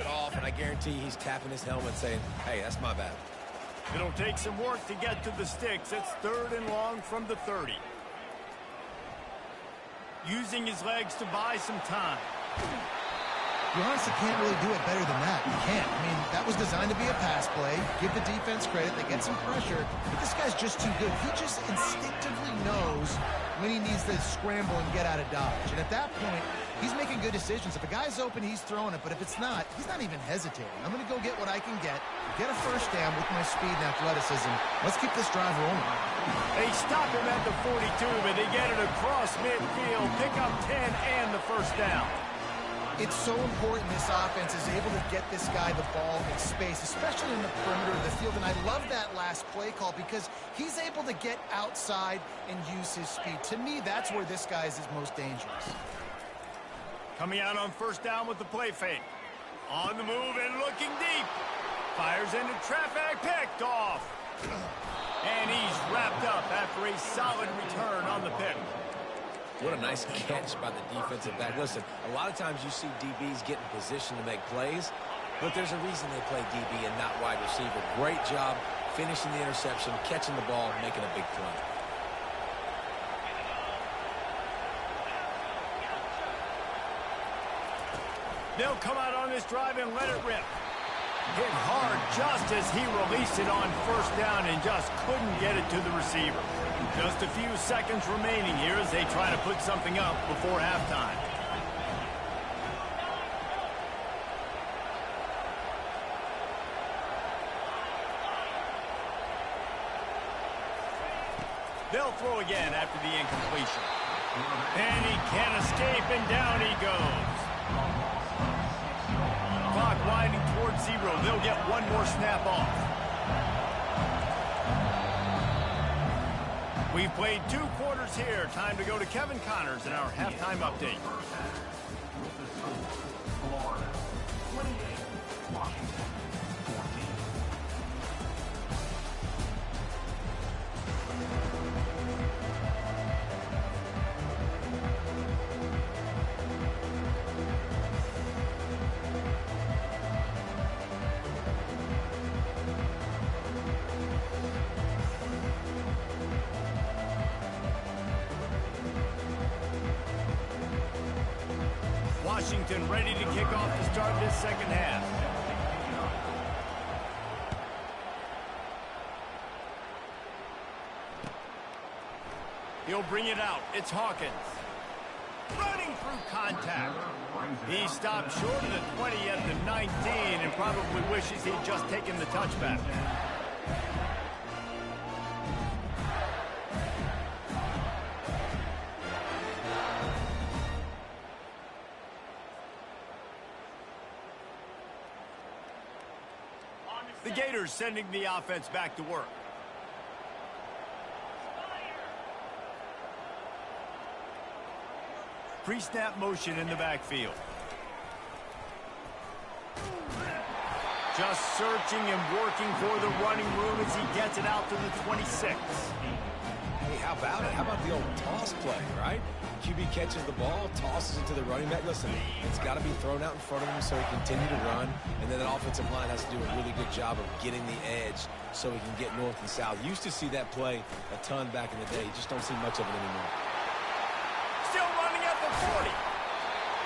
off, and I guarantee he's tapping his helmet saying, hey, that's my bad. It'll take some work to get to the sticks. It's 3rd and long from the 30. Using his legs to buy some time. You honestly can't really do it better than that. You can't. I mean, that was designed to be a pass play. Give the defense credit. They get some pressure. But this guy's just too good. He just instinctively knows when he needs to scramble and get out of dodge. And at that point, he's making good decisions. If a guy's open, he's throwing it. But if it's not, he's not even hesitating. I'm going to go get what I can get a first down with my speed and athleticism. Let's keep this drive rolling. They stop him at the 42, but they get it across midfield. Pick up 10 and the first down. It's so important this offense is able to get this guy the ball in space, especially in the perimeter of the field. And I love that last play call because he's able to get outside and use his speed. To me, that's where this guy is his most dangerous. Coming out on first down with the play fake. On the move and looking deep. Fires into traffic, picked off. And he's wrapped up after a solid return on the pick. What a nice catch by the defensive back. Listen, a lot of times you see DBs get in position to make plays, but there's a reason they play DB and not wide receiver. Great job finishing the interception, catching the ball, making a big play. They'll come out on this drive and let it rip. Hit hard just as he released it on first down and just couldn't get it to the receiver. Just a few seconds remaining here as they try to put something up before halftime. They'll throw again after the incompletion. And he can't escape, and down he goes. Clock winding towards 0. They'll get one more snap off. We've played 2 quarters here. Time to go to Kevin Connors in our halftime update. Florida 28, Washington 14. Washington ready to kick off to start this second half. He'll bring it out. It's Hawkins. Running through contact. He stopped short of the 20 at the 19 and probably wishes he'd just taken the touchback. The Gators sending the offense back to work. Pre-snap motion in the backfield. Just searching and working for the running room as he gets it out to the 26. Hey, how about it? How about the old toss play, right? QB catches the ball, tosses it to the running back. Listen, it's got to be thrown out in front of him so he can continue to run. And then the offensive line has to do a really good job of getting the edge so he can get north and south. Used to see that play a ton back in the day. You just don't see much of it anymore. Still running at the 40.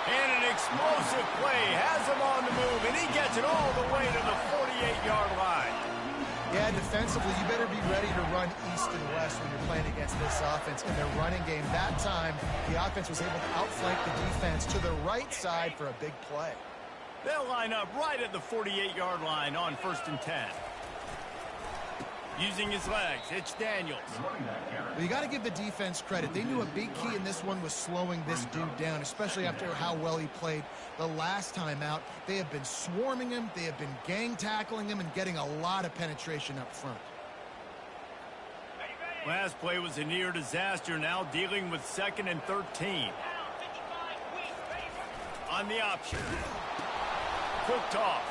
And an explosive play has him on the move, and he gets it all the way to the 48-yard line. Yeah, defensively, you better be ready to run east and west when you're playing against this offense in their running game. That time, the offense was able to outflank the defense to the right side for a big play. They'll line up right at the 48-yard line on 1st and 10. Using his legs, it's Daniels. Well, you got to give the defense credit. They knew a big key in this one was slowing this dude down, especially after how well he played the last time out. They have been swarming him, they have been gang tackling him, and getting a lot of penetration up front. Last play was a near disaster, now dealing with 2nd and 13. On the option. Quick toss.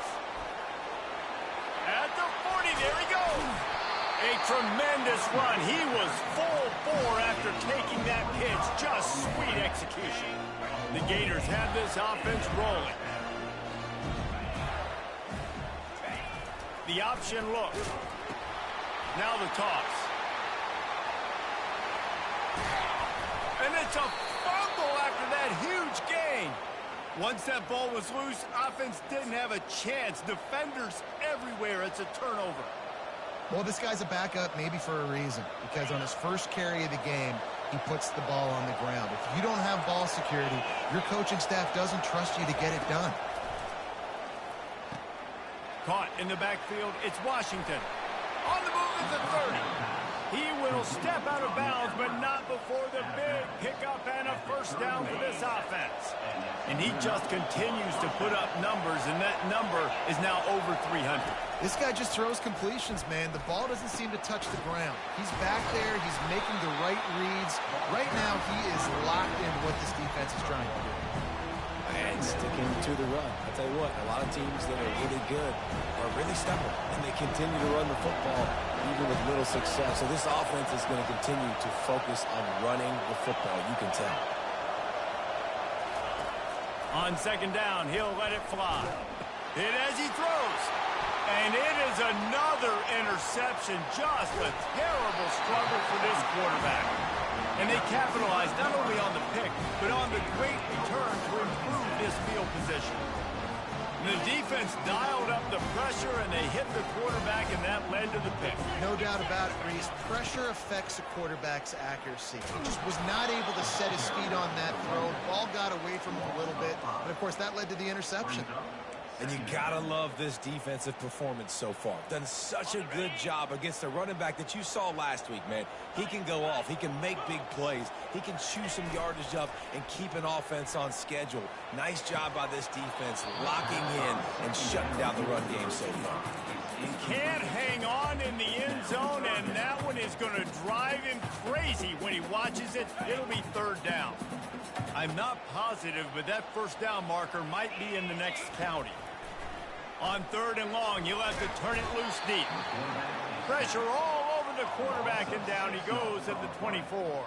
At the 40, there he goes. A tremendous run. He was full bore after taking that pitch. Just sweet execution. The Gators have this offense rolling. The option look. Now the toss. And it's a fumble after that huge gain. Once that ball was loose, offense didn't have a chance. Defenders everywhere. It's a turnover. Well, this guy's a backup maybe for a reason, because on his first carry of the game, he puts the ball on the ground. If you don't have ball security, your coaching staff doesn't trust you to get it done. Caught in the backfield, it's Washington. On the move at the 30. He will step out of bounds, but not before the big pickup and a first down for this offense. And he just continues to put up numbers, and that number is now over 300. This guy just throws completions, man. The ball doesn't seem to touch the ground. He's back there. He's making the right reads. Right now, he is locked in what this defense is trying to do. And sticking to the run. I'll tell you what, a lot of teams that are really good are really stubborn, and they continue to run the football even with little success. So this offense is going to continue to focus on running the football. You can tell. On second down, he'll let it fly. Hit as he throws. And it is another interception. Just a terrible struggle for this quarterback. And they capitalized not only on the pick, but on the great return to improve this field position. The defense dialed up the pressure, and they hit the quarterback, and that led to the pick. No doubt about it, Reese. Pressure affects a quarterback's accuracy. He just was not able to set his feet on that throw. Ball got away from him a little bit, but of course that led to the interception. And you gotta love this defensive performance so far. Done such a good job against the running back that you saw last week, man. He can go off. He can make big plays. He can chew some yardage up and keep an offense on schedule. Nice job by this defense locking in and shutting down the run game so far. He can't hang on in the end zone, and that one is going to drive him crazy when he watches it. It'll be third down. I'm not positive, but that first down marker might be in the next county. On third and long, you'll have to turn it loose deep. Pressure all over the quarterback, and down he goes at the 24.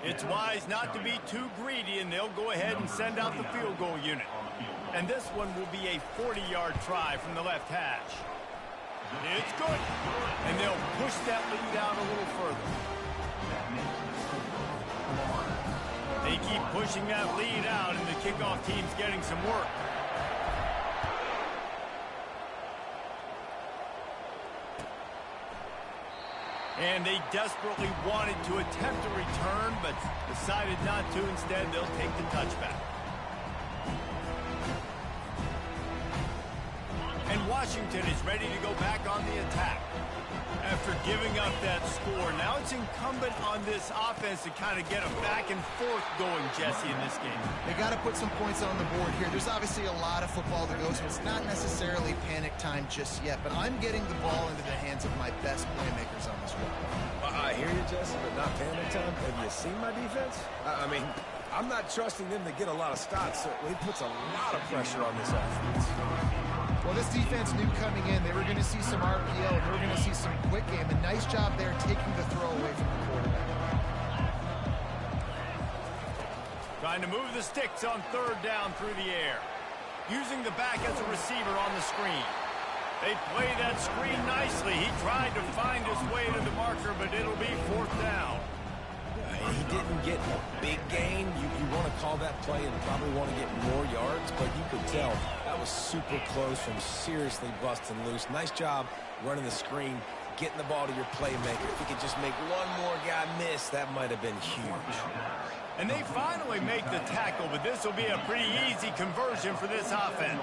It's wise not to be too greedy, and they'll go ahead and send out the field goal unit. And this one will be a 40-yard try from the left hash. It's good. And they'll push that lead out a little further. They keep pushing that lead out, and the kickoff team's getting some work. And they desperately wanted to attempt a return, but decided not to. Instead, they'll take the touchback. And Washington is ready to go back on the attack. After giving up that score, now it's incumbent on this offense to kind of get a back and forth going, Jesse, in this game. They got to put some points on the board here. There's obviously a lot of football to go, so it's not necessarily panic time just yet, but I'm getting the ball into the hands of my best playmakers on this one. I hear you, Jesse, but not panic time. Have you seen my defense? I mean, I'm not trusting them to get a lot of stops, so it puts a lot of pressure on this offense. Well, this defense knew coming in they were going to see some RPO, they were going to see some quick game. A nice job there taking the throw away from the quarterback. Trying to move the sticks on third down through the air. Using the back as a receiver on the screen. They play that screen nicely. He tried to find his way to the marker, but it'll be fourth down. He didn't get a big gain. You want to call that play and probably want to get more yards, but you could tell that was super close from seriously busting loose. Nice job running the screen, getting the ball to your playmaker. If he could just make one more guy miss, that might have been huge. And they finally make the tackle, but this will be a pretty easy conversion for this offense.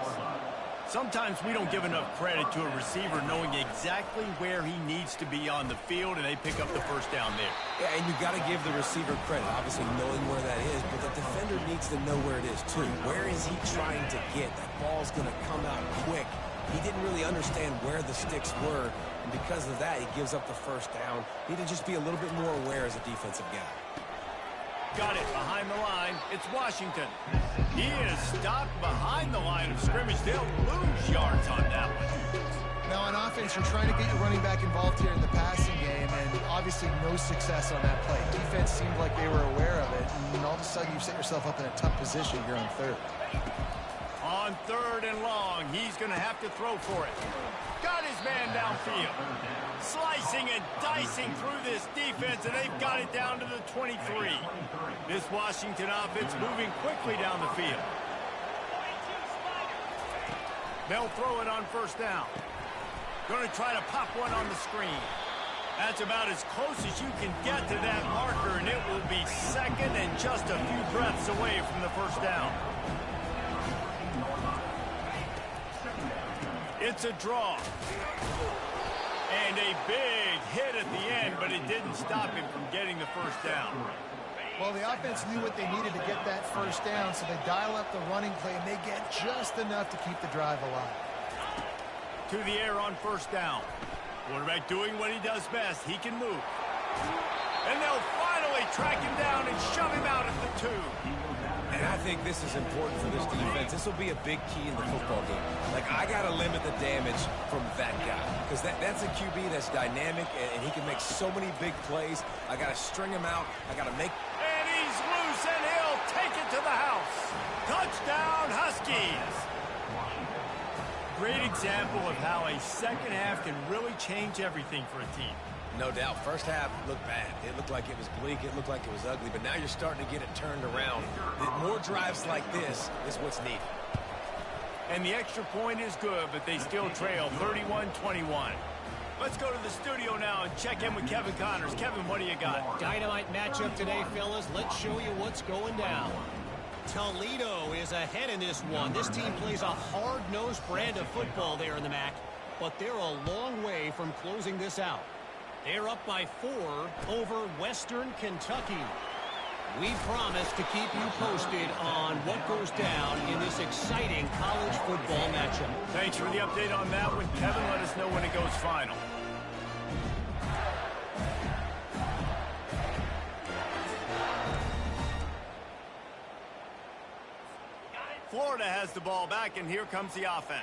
Sometimes we don't give enough credit to a receiver knowing exactly where he needs to be on the field, and they pick up the first down there. Yeah, and you got to give the receiver credit, obviously knowing where that is, but the defender needs to know where it is too. Where is he trying to get? That ball's going to come out quick. He didn't really understand where the sticks were, and because of that, he gives up the first down. Need to just be a little bit more aware as a defensive guy. Got it behind the line. It's Washington. He is stopped behind the line of scrimmage. They'll lose yards on that one. Now on offense, you're trying to get your running back involved here in the passing game, and obviously no success on that play. Defense seemed like they were aware of it, and all of a sudden you set yourself up in a tough position here on third. On third and long, he's going to have to throw for it. Got his man downfield. Slicing and dicing through this defense, and they've got it down to the 23. This Washington offense moving quickly down the field. They'll throw it on first down. Going to try to pop one on the screen. That's about as close as you can get to that marker, and it will be second and just a few breaths away from the first down. It's a draw. And a big hit at the end, but it didn't stop him from getting the first down. Well, the offense knew what they needed to get that first down, so they dial up the running play, and they get just enough to keep the drive alive. To the air on first down. Quarterback doing what he does best. He can move. And they'll finally track him down and shove him out at the 2. And I think this is important for this defense. This will be a big key in the football game. Like, I got to limit the damage from that guy because that's a QB that's dynamic, and he can make so many big plays. I got to string him out. I got to make... And he's loose, and he'll take it to the house. Touchdown, Huskies. Great example of how a second half can really change everything for a team. No doubt. First half looked bad. It looked like it was bleak. It looked like it was ugly. But now you're starting to get it turned around. More drives like this is what's needed. And the extra point is good, but they still trail 31-21. Let's go to the studio now and check in with Kevin Connors. Kevin, what do you got? Dynamite matchup today, fellas. Let's show you what's going down. Toledo is ahead in this one. This team plays a hard-nosed brand of football there in the MAC, but they're a long way from closing this out. They're up by 4 over Western Kentucky. We promise to keep you posted on what goes down in this exciting college football matchup. Thanks for the update on that one, Kevin. Let us know when it goes final. Florida has the ball back, and here comes the offense.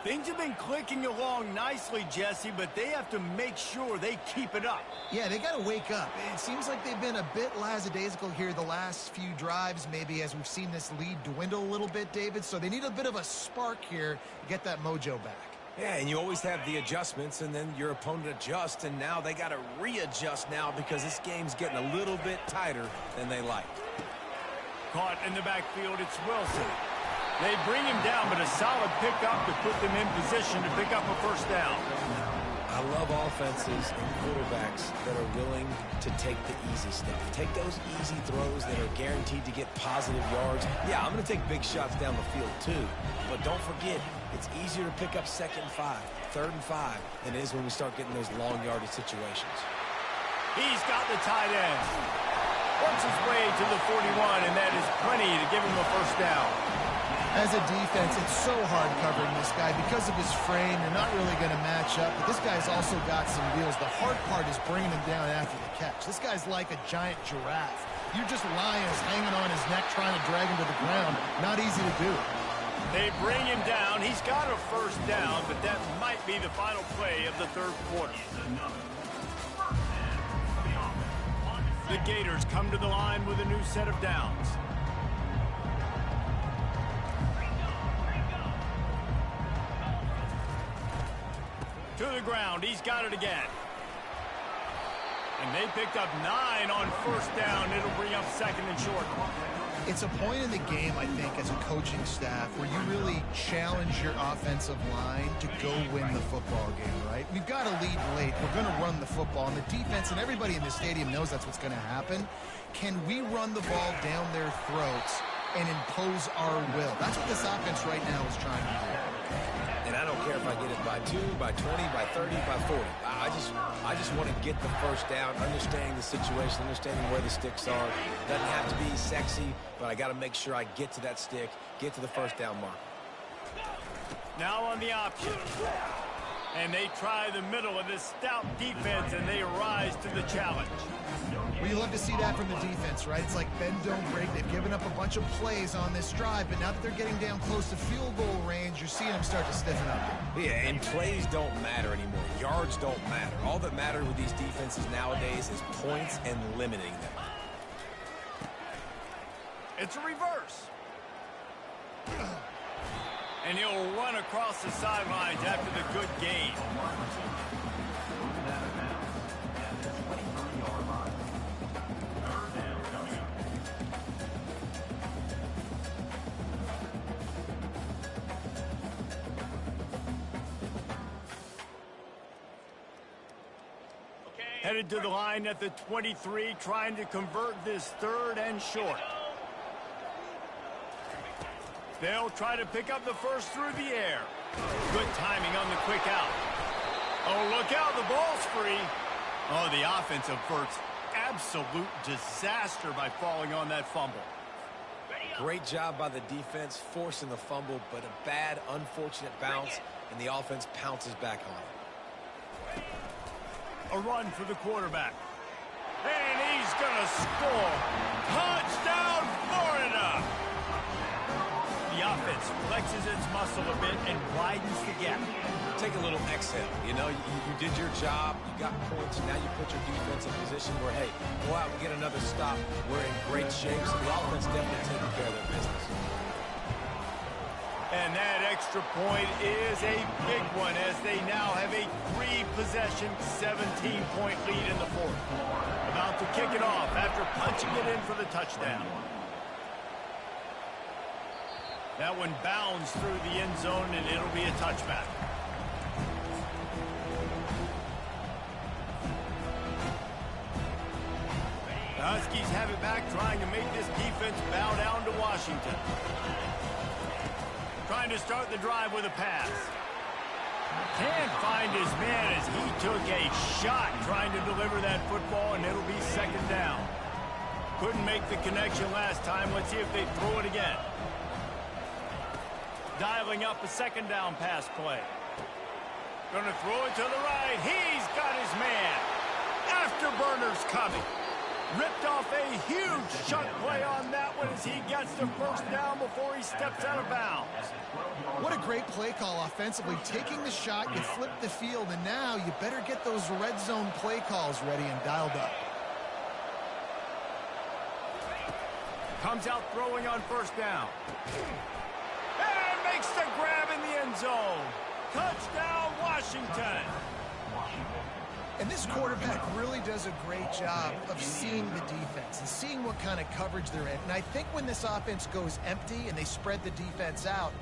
Things have been clicking along nicely, Jesse, but they have to make sure they keep it up. Yeah, they got to wake up. It seems like they've been a bit lackadaisical here the last few drives, maybe as we've seen this lead dwindle a little bit, David. So they need a bit of a spark here to get that mojo back. Yeah, and you always have the adjustments, and then your opponent adjusts, and now they got to readjust now because this game's getting a little bit tighter than they like. Caught in the backfield, it's Wilson. They bring him down, but a solid pickup to put them in position to pick up a first down. I love offenses and quarterbacks that are willing to take the easy stuff. Take those easy throws that are guaranteed to get positive yards. Yeah, I'm going to take big shots down the field too, but don't forget, it's easier to pick up 2nd and 5, 3rd and 5 than it is when we start getting those long yardage situations. He's got the tight end. Works his way to the 41, and that is plenty to give him a first down. As a defense, it's so hard covering this guy. Because of his frame, you're not really going to match up. But this guy's also got some wheels. The hard part is bringing him down after the catch. This guy's like a giant giraffe. You're just lions hanging on his neck trying to drag him to the ground. Not easy to do. They bring him down. He's got a first down, but that might be the final play of the third quarter. The Gators come to the line with a new set of downs. To the ground. He's got it again. And they picked up 9 on first down. It'll bring up 2nd and short. It's a point in the game, I think, as a coaching staff where you really challenge your offensive line to go win the football game, right? We've got to lead late. We're going to run the football. And the defense and everybody in the stadium knows that's what's going to happen. Can we run the ball down their throats and impose our will? That's what this offense right now is trying to do. And I don't care if I get it by 2, by 20, by 30, by 40. I just want to get the first down, understanding the situation, understanding where the sticks are. Doesn't have to be sexy, but I got to make sure I get to that stick, get to the first down mark. Now on the option. And they try the middle of this stout defense, and they rise to the challenge. Well, you love to see that from the defense, right? It's like bend, don't break. They've given up a bunch of plays on this drive, but now that they're getting down close to field goal range, you're seeing them start to stiffen up. Yeah, and plays don't matter anymore. Yards don't matter. All that matters with these defenses nowadays is points and limiting them. It's a reverse. And he'll run across the sidelines after the good gain. Headed to the line at the 23, trying to convert this 3rd and short. They'll try to pick up the first through the air. Good timing on the quick out. Oh, look out, the ball's free. Oh, the offense averts absolute disaster by falling on that fumble. Great job by the defense forcing the fumble, but a bad, unfortunate bounce, and the offense pounces back on it. A run for the quarterback. And he's going to score. Touchdown, Florida! The offense flexes its muscle a bit and widens the gap. Take a little exhale. You know, you did your job. You got points. Now you put your defense in a position where, hey, go out and get another stop. We're in great shape, so the offense definitely taking care of their business. And that extra point is a big one as they now have a 3-possession, 17-point lead in the fourth. About to kick it off after punching it in for the touchdown. That one bounds through the end zone, and it'll be a touchback. The Huskies have it back, trying to make this defense bow down to Washington. Trying to start the drive with a pass. Can't find his man as he took a shot trying to deliver that football, and it'll be second down. Couldn't make the connection last time. Let's see if they throw it again. Dialing up a second down pass play. Gonna throw it to the right. He's got his man. Afterburners coming. Ripped off a huge shot play on that one as he gets the first down before he steps out of bounds. What a great play call offensively. Taking the shot, you flip the field, and now you better get those red zone play calls ready and dialed up. Comes out throwing on first down. And makes the grab in the end zone. Touchdown, Washington. And this quarterback really does a great job of seeing the defense and seeing what kind of coverage they're in. And I think when this offense goes empty and they spread the defense out,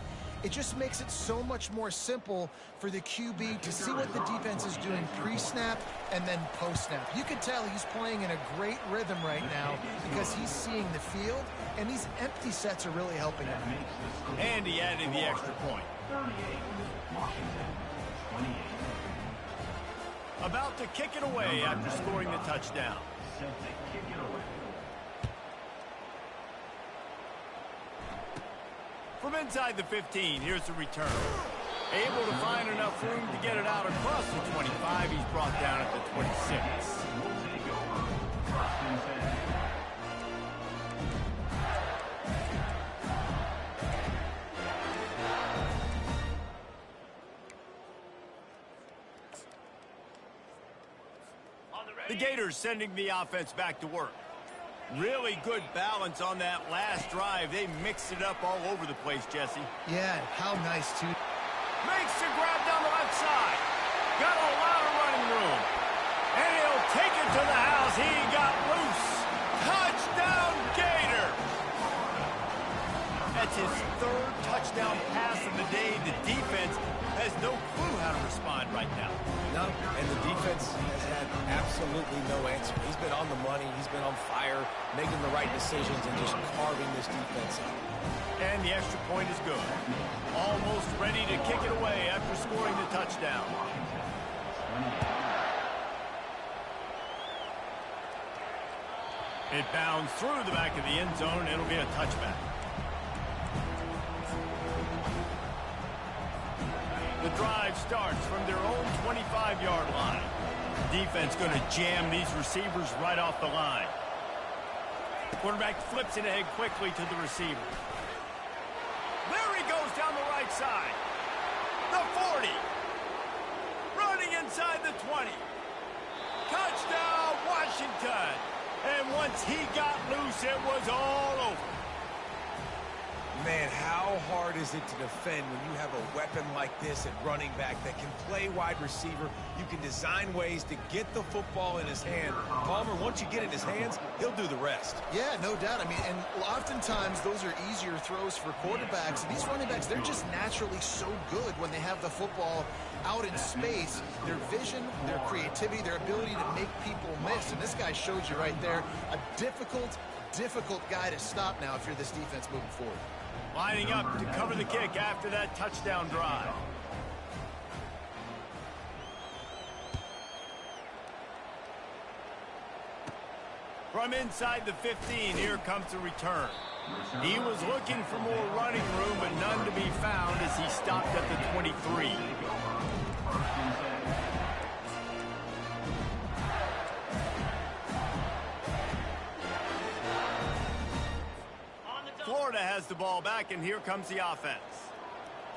it just makes it so much more simple for the QB to see what the defense is doing pre-snap and then post-snap. You can tell he's playing in a great rhythm right now because he's seeing the field, and these empty sets are really helping him. And he added the extra point. 38, Washington, 28. About to kick it away after scoring the touchdown. Set to kick it away. From inside the 15, here's the return. Able to find enough room to get it out across the 25. He's brought down at the 26. Will take over. First and 10. The Gators sending the offense back to work. Really good balance on that last drive. They mixed it up all over the place, Jesse. Yeah, how nice, too. Makes the grab down the left side. Got a lot of running room. And he'll take it to the house. He got loose. Touchdown, Gator. That's his third touchdown pass of the day. The defense has no clue how to respond right now. No, and the defense has had absolutely no answer. He's been on the money. He's been on fire, making the right decisions and just carving this defense up. And the extra point is good. Almost ready to kick it away after scoring the touchdown. It bounds through the back of the end zone. It'll be a touchback. The drive starts from their own 25-yard line. Defense going to jam these receivers right off the line. Quarterback flips it ahead quickly to the receiver. There he goes down the right side. The 40. Running inside the 20. Touchdown, Washington. And once he got loose, it was all over. Man, how hard is it to defend when you have a weapon like this at running back that can play wide receiver? You can design ways to get the football in his hand. Palmer, once you get it in his hands, he'll do the rest. Yeah, no doubt. I mean, and oftentimes those are easier throws for quarterbacks. And these running backs, they're just naturally so good when they have the football out in space. Their vision, their creativity, their ability to make people miss. And this guy shows you right there a difficult guy to stop now if you're this defense moving forward. Lining up to cover the kick after that touchdown drive. From inside the 15, here comes the return. He was looking for more running room, but none to be found as he stopped at the 23. the ball back, and here comes the offense.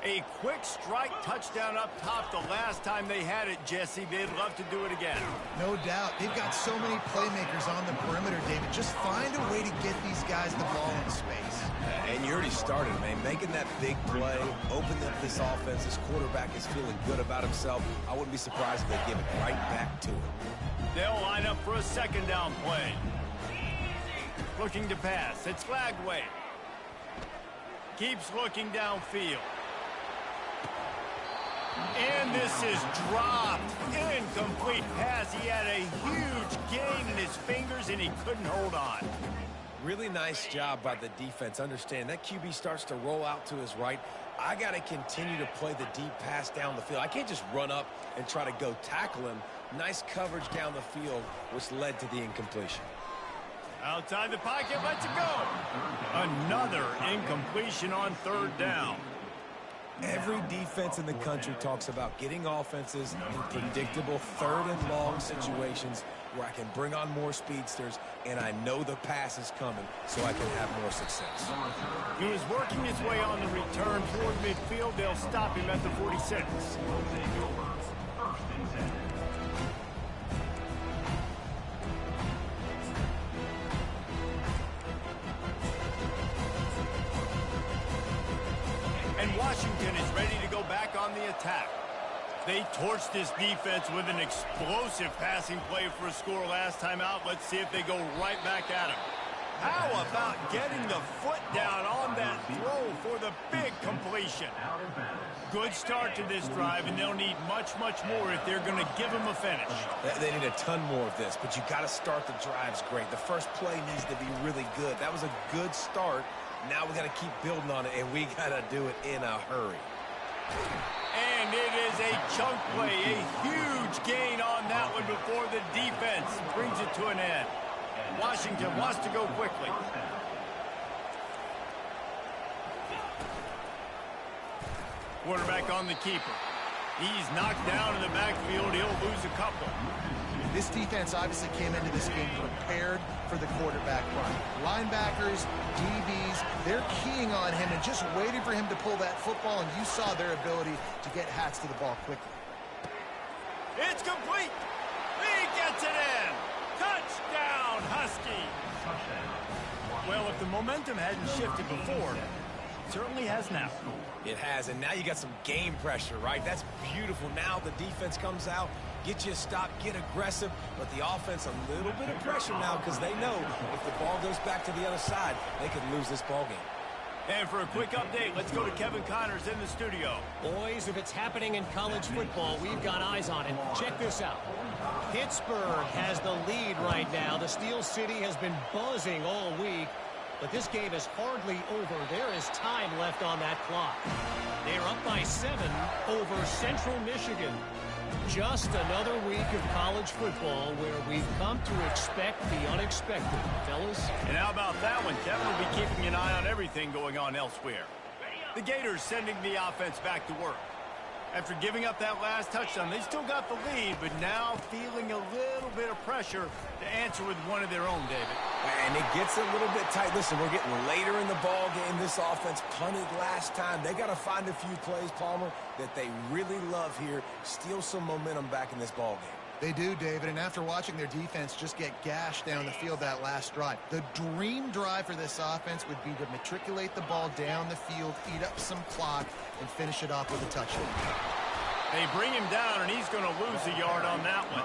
A quick strike touchdown up top the last time they had it, Jesse. They'd love to do it again. No doubt. They've got so many playmakers on the perimeter, David. Just find a way to get these guys the ball in space. And you already started, man. Making that big play, opening up this offense. This quarterback is feeling good about himself. I wouldn't be surprised if they give it right back to him. They'll line up for a second down play. Looking to pass. It's Flagway. Keeps looking downfield. And this is dropped. Incomplete pass. He had a huge gain in his fingers, and he couldn't hold on. Really nice job by the defense. Understand, that QB starts to roll out to his right. I got to continue to play the deep pass down the field. I can't just run up and try to go tackle him. Nice coverage down the field, which led to the incompletion. Outside the pocket, lets it go. Another incompletion on third down. Every defense in the country talks about getting offenses in predictable third and long situations where I can bring on more speedsters and I know the pass is coming so I can have more success. He was working his way on the return toward midfield. They'll stop him at the 46. And Washington is ready to go back on the attack. They torched this defense with an explosive passing play for a score last time out. Let's see if they go right back at him. How about getting the foot down on that throw for the big completion? Good start to this drive, and they'll need much, much more if they're going to give him a finish. They need a ton more of this, but you got to start the drives great. The first play needs to be really good. That was a good start. Now we got to keep building on it, and we got to do it in a hurry. And it is a chunk play, a huge gain on that one before the defense brings it to an end. Washington wants to go quickly. Quarterback on the keeper. He's knocked down in the backfield. He'll lose a couple. This defense obviously came into this game prepared for the quarterback run. Linebackers, DBs, they're keying on him and just waiting for him to pull that football, and you saw their ability to get hats to the ball quickly. It's complete. He gets it in. Touchdown, Huskies. Well, if the momentum hadn't shifted before, it certainly has now. It has, and now you got some game pressure, right? That's beautiful. Now the defense comes out, get you a stop, get aggressive, but the offense a little bit of pressure now because they know if the ball goes back to the other side, they could lose this ball game. And for a quick update, let's go to Kevin Connors in the studio. Boys, if it's happening in college football, we've got eyes on it. Check this out. Pittsburgh has the lead right now. The Steel City has been buzzing all week, but this game is hardly over. There is time left on that clock. They're up by 7 over Central Michigan. Just another week of college football where we've come to expect the unexpected, fellas. And how about that one? Kevin will be keeping an eye on everything going on elsewhere. The Gators sending the offense back to work. After giving up that last touchdown, they still got the lead, but now feeling a little bit of pressure to answer with one of their own, David. And it gets a little bit tight. Listen, we're getting later in the ball game. This offense punted last time. They got to find a few plays, Palmer, that they really love here. Steal some momentum back in this ball game. They do, David, and after watching their defense just get gashed down the field that last drive, the dream drive for this offense would be to matriculate the ball down the field, eat up some clock, and finish it off with a touchdown. They bring him down, and he's going to lose a yard on that one.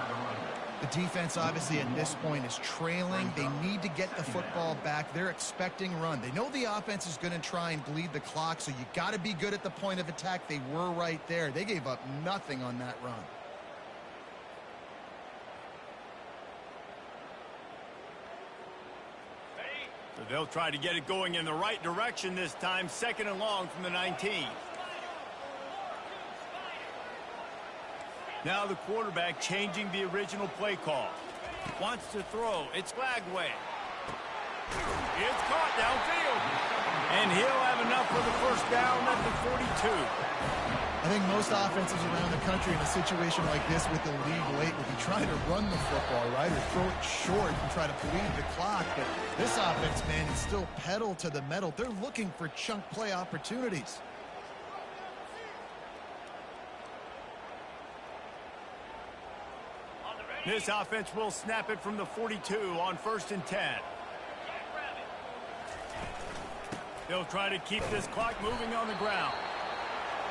The defense, obviously, at this point is trailing. They need to get the football back. They're expecting run. They know the offense is going to try and bleed the clock, so you got to be good at the point of attack. They were right there. They gave up nothing on that run. So they'll try to get it going in the right direction this time. Second and long from the 19. Now the quarterback changing the original play call. Wants to throw. It's Flagway. It's caught downfield. And he'll have enough for the first down at the 42. I think most offenses around the country in a situation like this with the lead late would be trying to run the football, right, or throw it short and try to bleed the clock. But this offense, man, is still pedal to the metal. They're looking for chunk play opportunities. This offense will snap it from the 42 on 1st and 10. They'll try to keep this clock moving on the ground.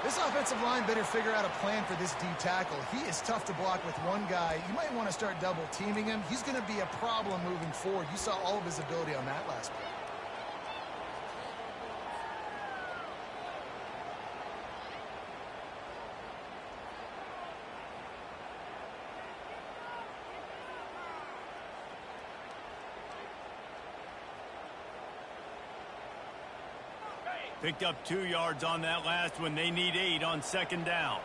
This offensive line better figure out a plan for this D tackle. He is tough to block with one guy. You might want to start double teaming him. He's going to be a problem moving forward. You saw all of his ability on that last play. Picked up 2 yards on that last one. They need 8 on 2nd down.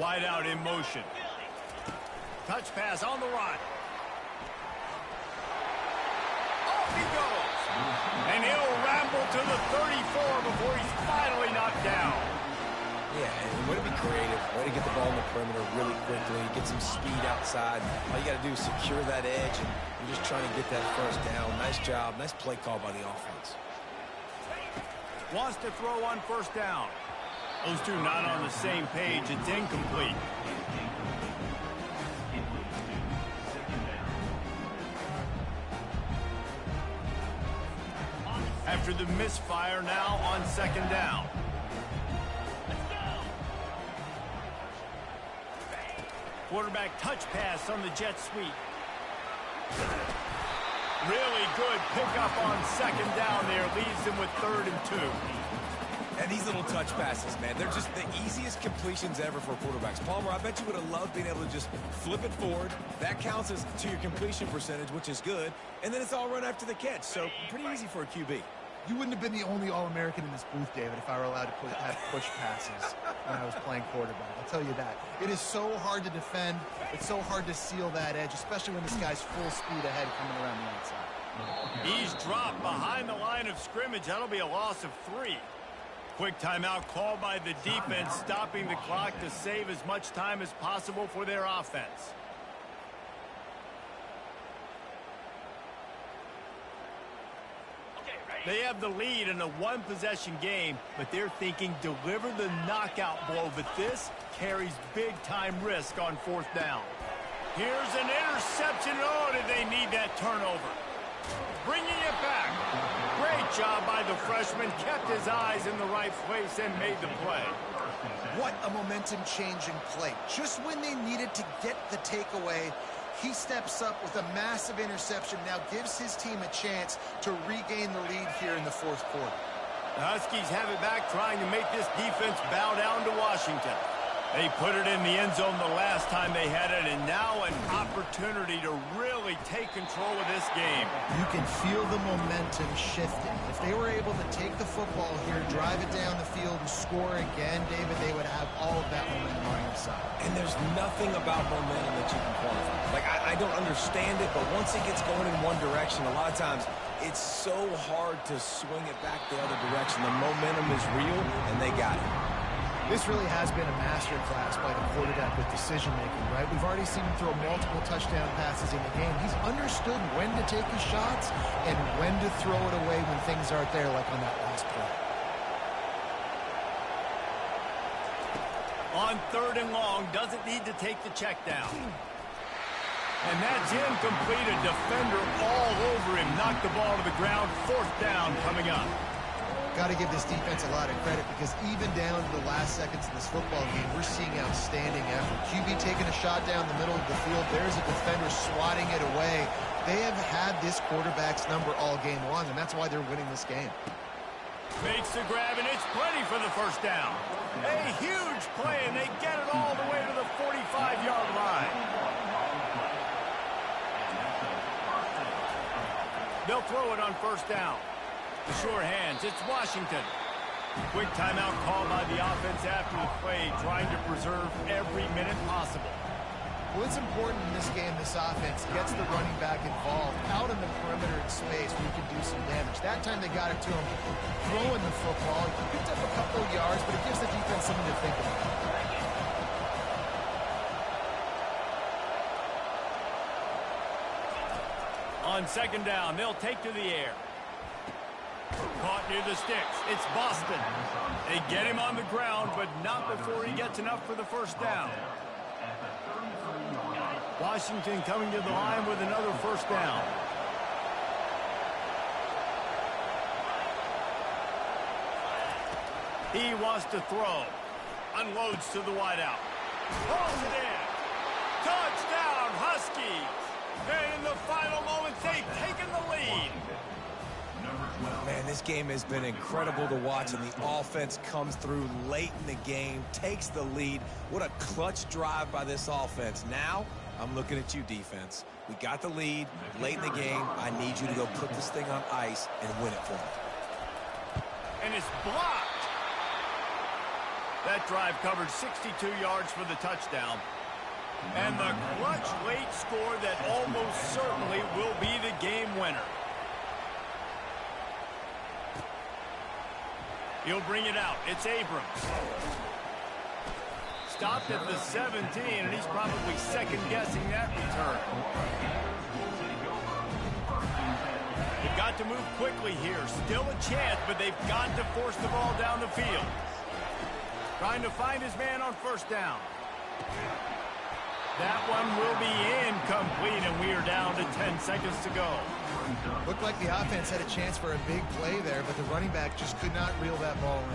Wide out in motion. Touch pass on the run. Off he goes. And he'll ramble to the 34 before he's finally knocked down. Yeah, and way to be creative. Way to get the ball in the perimeter really quickly. Get some speed outside. All you got to do is secure that edge, and you're just trying to get that first down. Nice job. Nice play call by the offense. Wants to throw on 1st down. Those two not on the same page. It's incomplete. After the misfire, now on 2nd down. Quarterback touch pass on the jet sweep. Really good pickup on 2nd down there. Leaves them with 3rd and 2. And these little touch passes, man, they're just the easiest completions ever for quarterbacks. Palmer, I bet you would have loved being able to just flip it forward. That counts as to your completion percentage, which is good. And then it's all run after the catch. So pretty easy for a QB. You wouldn't have been the only All-American in this booth, David, if I were allowed to have push passes when I was playing quarterback. I'll tell you that. It is so hard to defend. It's so hard to seal that edge, especially when this guy's full speed ahead coming around the outside. He's dropped behind the line of scrimmage. That'll be a loss of 3. Quick timeout called by the defense, stopping the clock to save as much time as possible for their offense. They have the lead in a one-possession game, but they're thinking deliver the knockout blow, but this carries big-time risk on 4th down. Here's an interception. Oh, did they need that turnover? Bringing it back. Great job by the freshman. Kept his eyes in the right place and made the play. What a momentum-changing play. Just when they needed to get the takeaway, he steps up with a massive interception, now gives his team a chance to regain the lead here in the 4th quarter. The Huskies have it back, trying to make this defense bow down to Washington. They put it in the end zone the last time they had it, and now an opportunity to really take control of this game. You can feel the momentum shifting. If they were able to take the football here, drive it down the field, and score again, David, they would have all of that momentum on their side. And there's nothing about momentum that you can quantify. Like, I don't understand it, but once it gets going in one direction, a lot of times it's so hard to swing it back the other direction. The momentum is real, and they got it. This really has been a masterclass by the quarterback with decision-making, right? We've already seen him throw multiple touchdown passes in the game. He's understood when to take his shots and when to throw it away when things aren't there, like on that last play. On 3rd and long, doesn't need to take the check down. And that's incomplete. A defender all over him. Knocked the ball to the ground. 4th down coming up. Got to give this defense a lot of credit, because even down to the last seconds of this football game, we're seeing outstanding effort. QB taking a shot down the middle of the field. There's a defender swatting it away. They have had this quarterback's number all game long, and that's why they're winning this game. Makes the grab, and it's plenty for the 1st down. A huge play, and they get it all the way to the 45-yard line. They'll throw it on 1st down. The sure hands, it's Washington. Quick timeout called by the offense after the play, trying to preserve every minute possible. Well, it's important in this game, this offense gets the running back involved out in the perimeter in space where he can do some damage. That time they got it to him throwing the football. He picked up a couple of yards, but it gives the defense something to think about. On second down, they'll take to the air. Caught near the sticks. It's Boston. They get him on the ground, but not before he gets enough for the first down. Washington coming to the line with another first down. He wants to throw. Unloads to the wideout. Pulls it in. Touchdown, Huskies. And in the final moments, they've taken the lead. Man, this game has been incredible to watch, and the offense comes through late in the game, takes the lead. What a clutch drive by this offense. Now, I'm looking at you, defense. We got the lead late in the game. I need you to go put this thing on ice and win it for me. And it's blocked. That drive covered 62 yards for the touchdown. And the clutch late score that almost certainly will be the game winner. He'll bring it out. It's Abrams. Stopped at the 17, and he's probably second-guessing that return. They've got to move quickly here. Still a chance, but they've got to force the ball down the field. Trying to find his man on first down. That one will be incomplete, and we are down to 10 seconds to go. Looked like the offense had a chance for a big play there, but the running back just could not reel that ball in.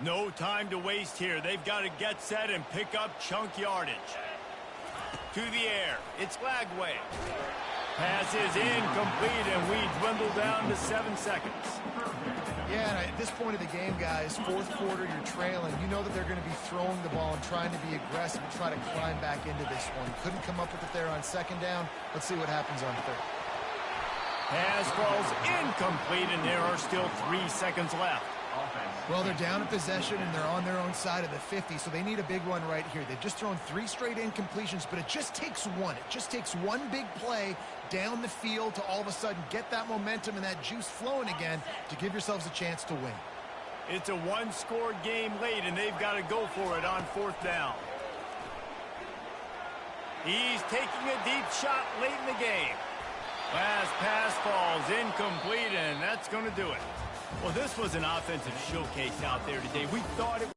No time to waste here. They've got to get set and pick up chunk yardage. To the air. It's Lagway. Pass is incomplete, and we dwindle down to 7 seconds. Yeah, and at this point of the game, guys, fourth quarter, you're trailing. You know that they're going to be throwing the ball and trying to be aggressive and try to climb back into this one. Couldn't come up with it there on second down. Let's see what happens on third. Pass falls incomplete, and there are still 3 seconds left. Well, they're down in possession, and they're on their own side of the 50, so they need a big one right here. They've just thrown 3 straight incompletions, but it just takes one. It just takes one big play down the field to all of a sudden get that momentum and that juice flowing again to give yourselves a chance to win. It's a one-score game late, and they've got to go for it on fourth down. He's taking a deep shot late in the game. Last pass falls incomplete, and that's going to do it. Well, this was an offensive showcase out there today. We thought it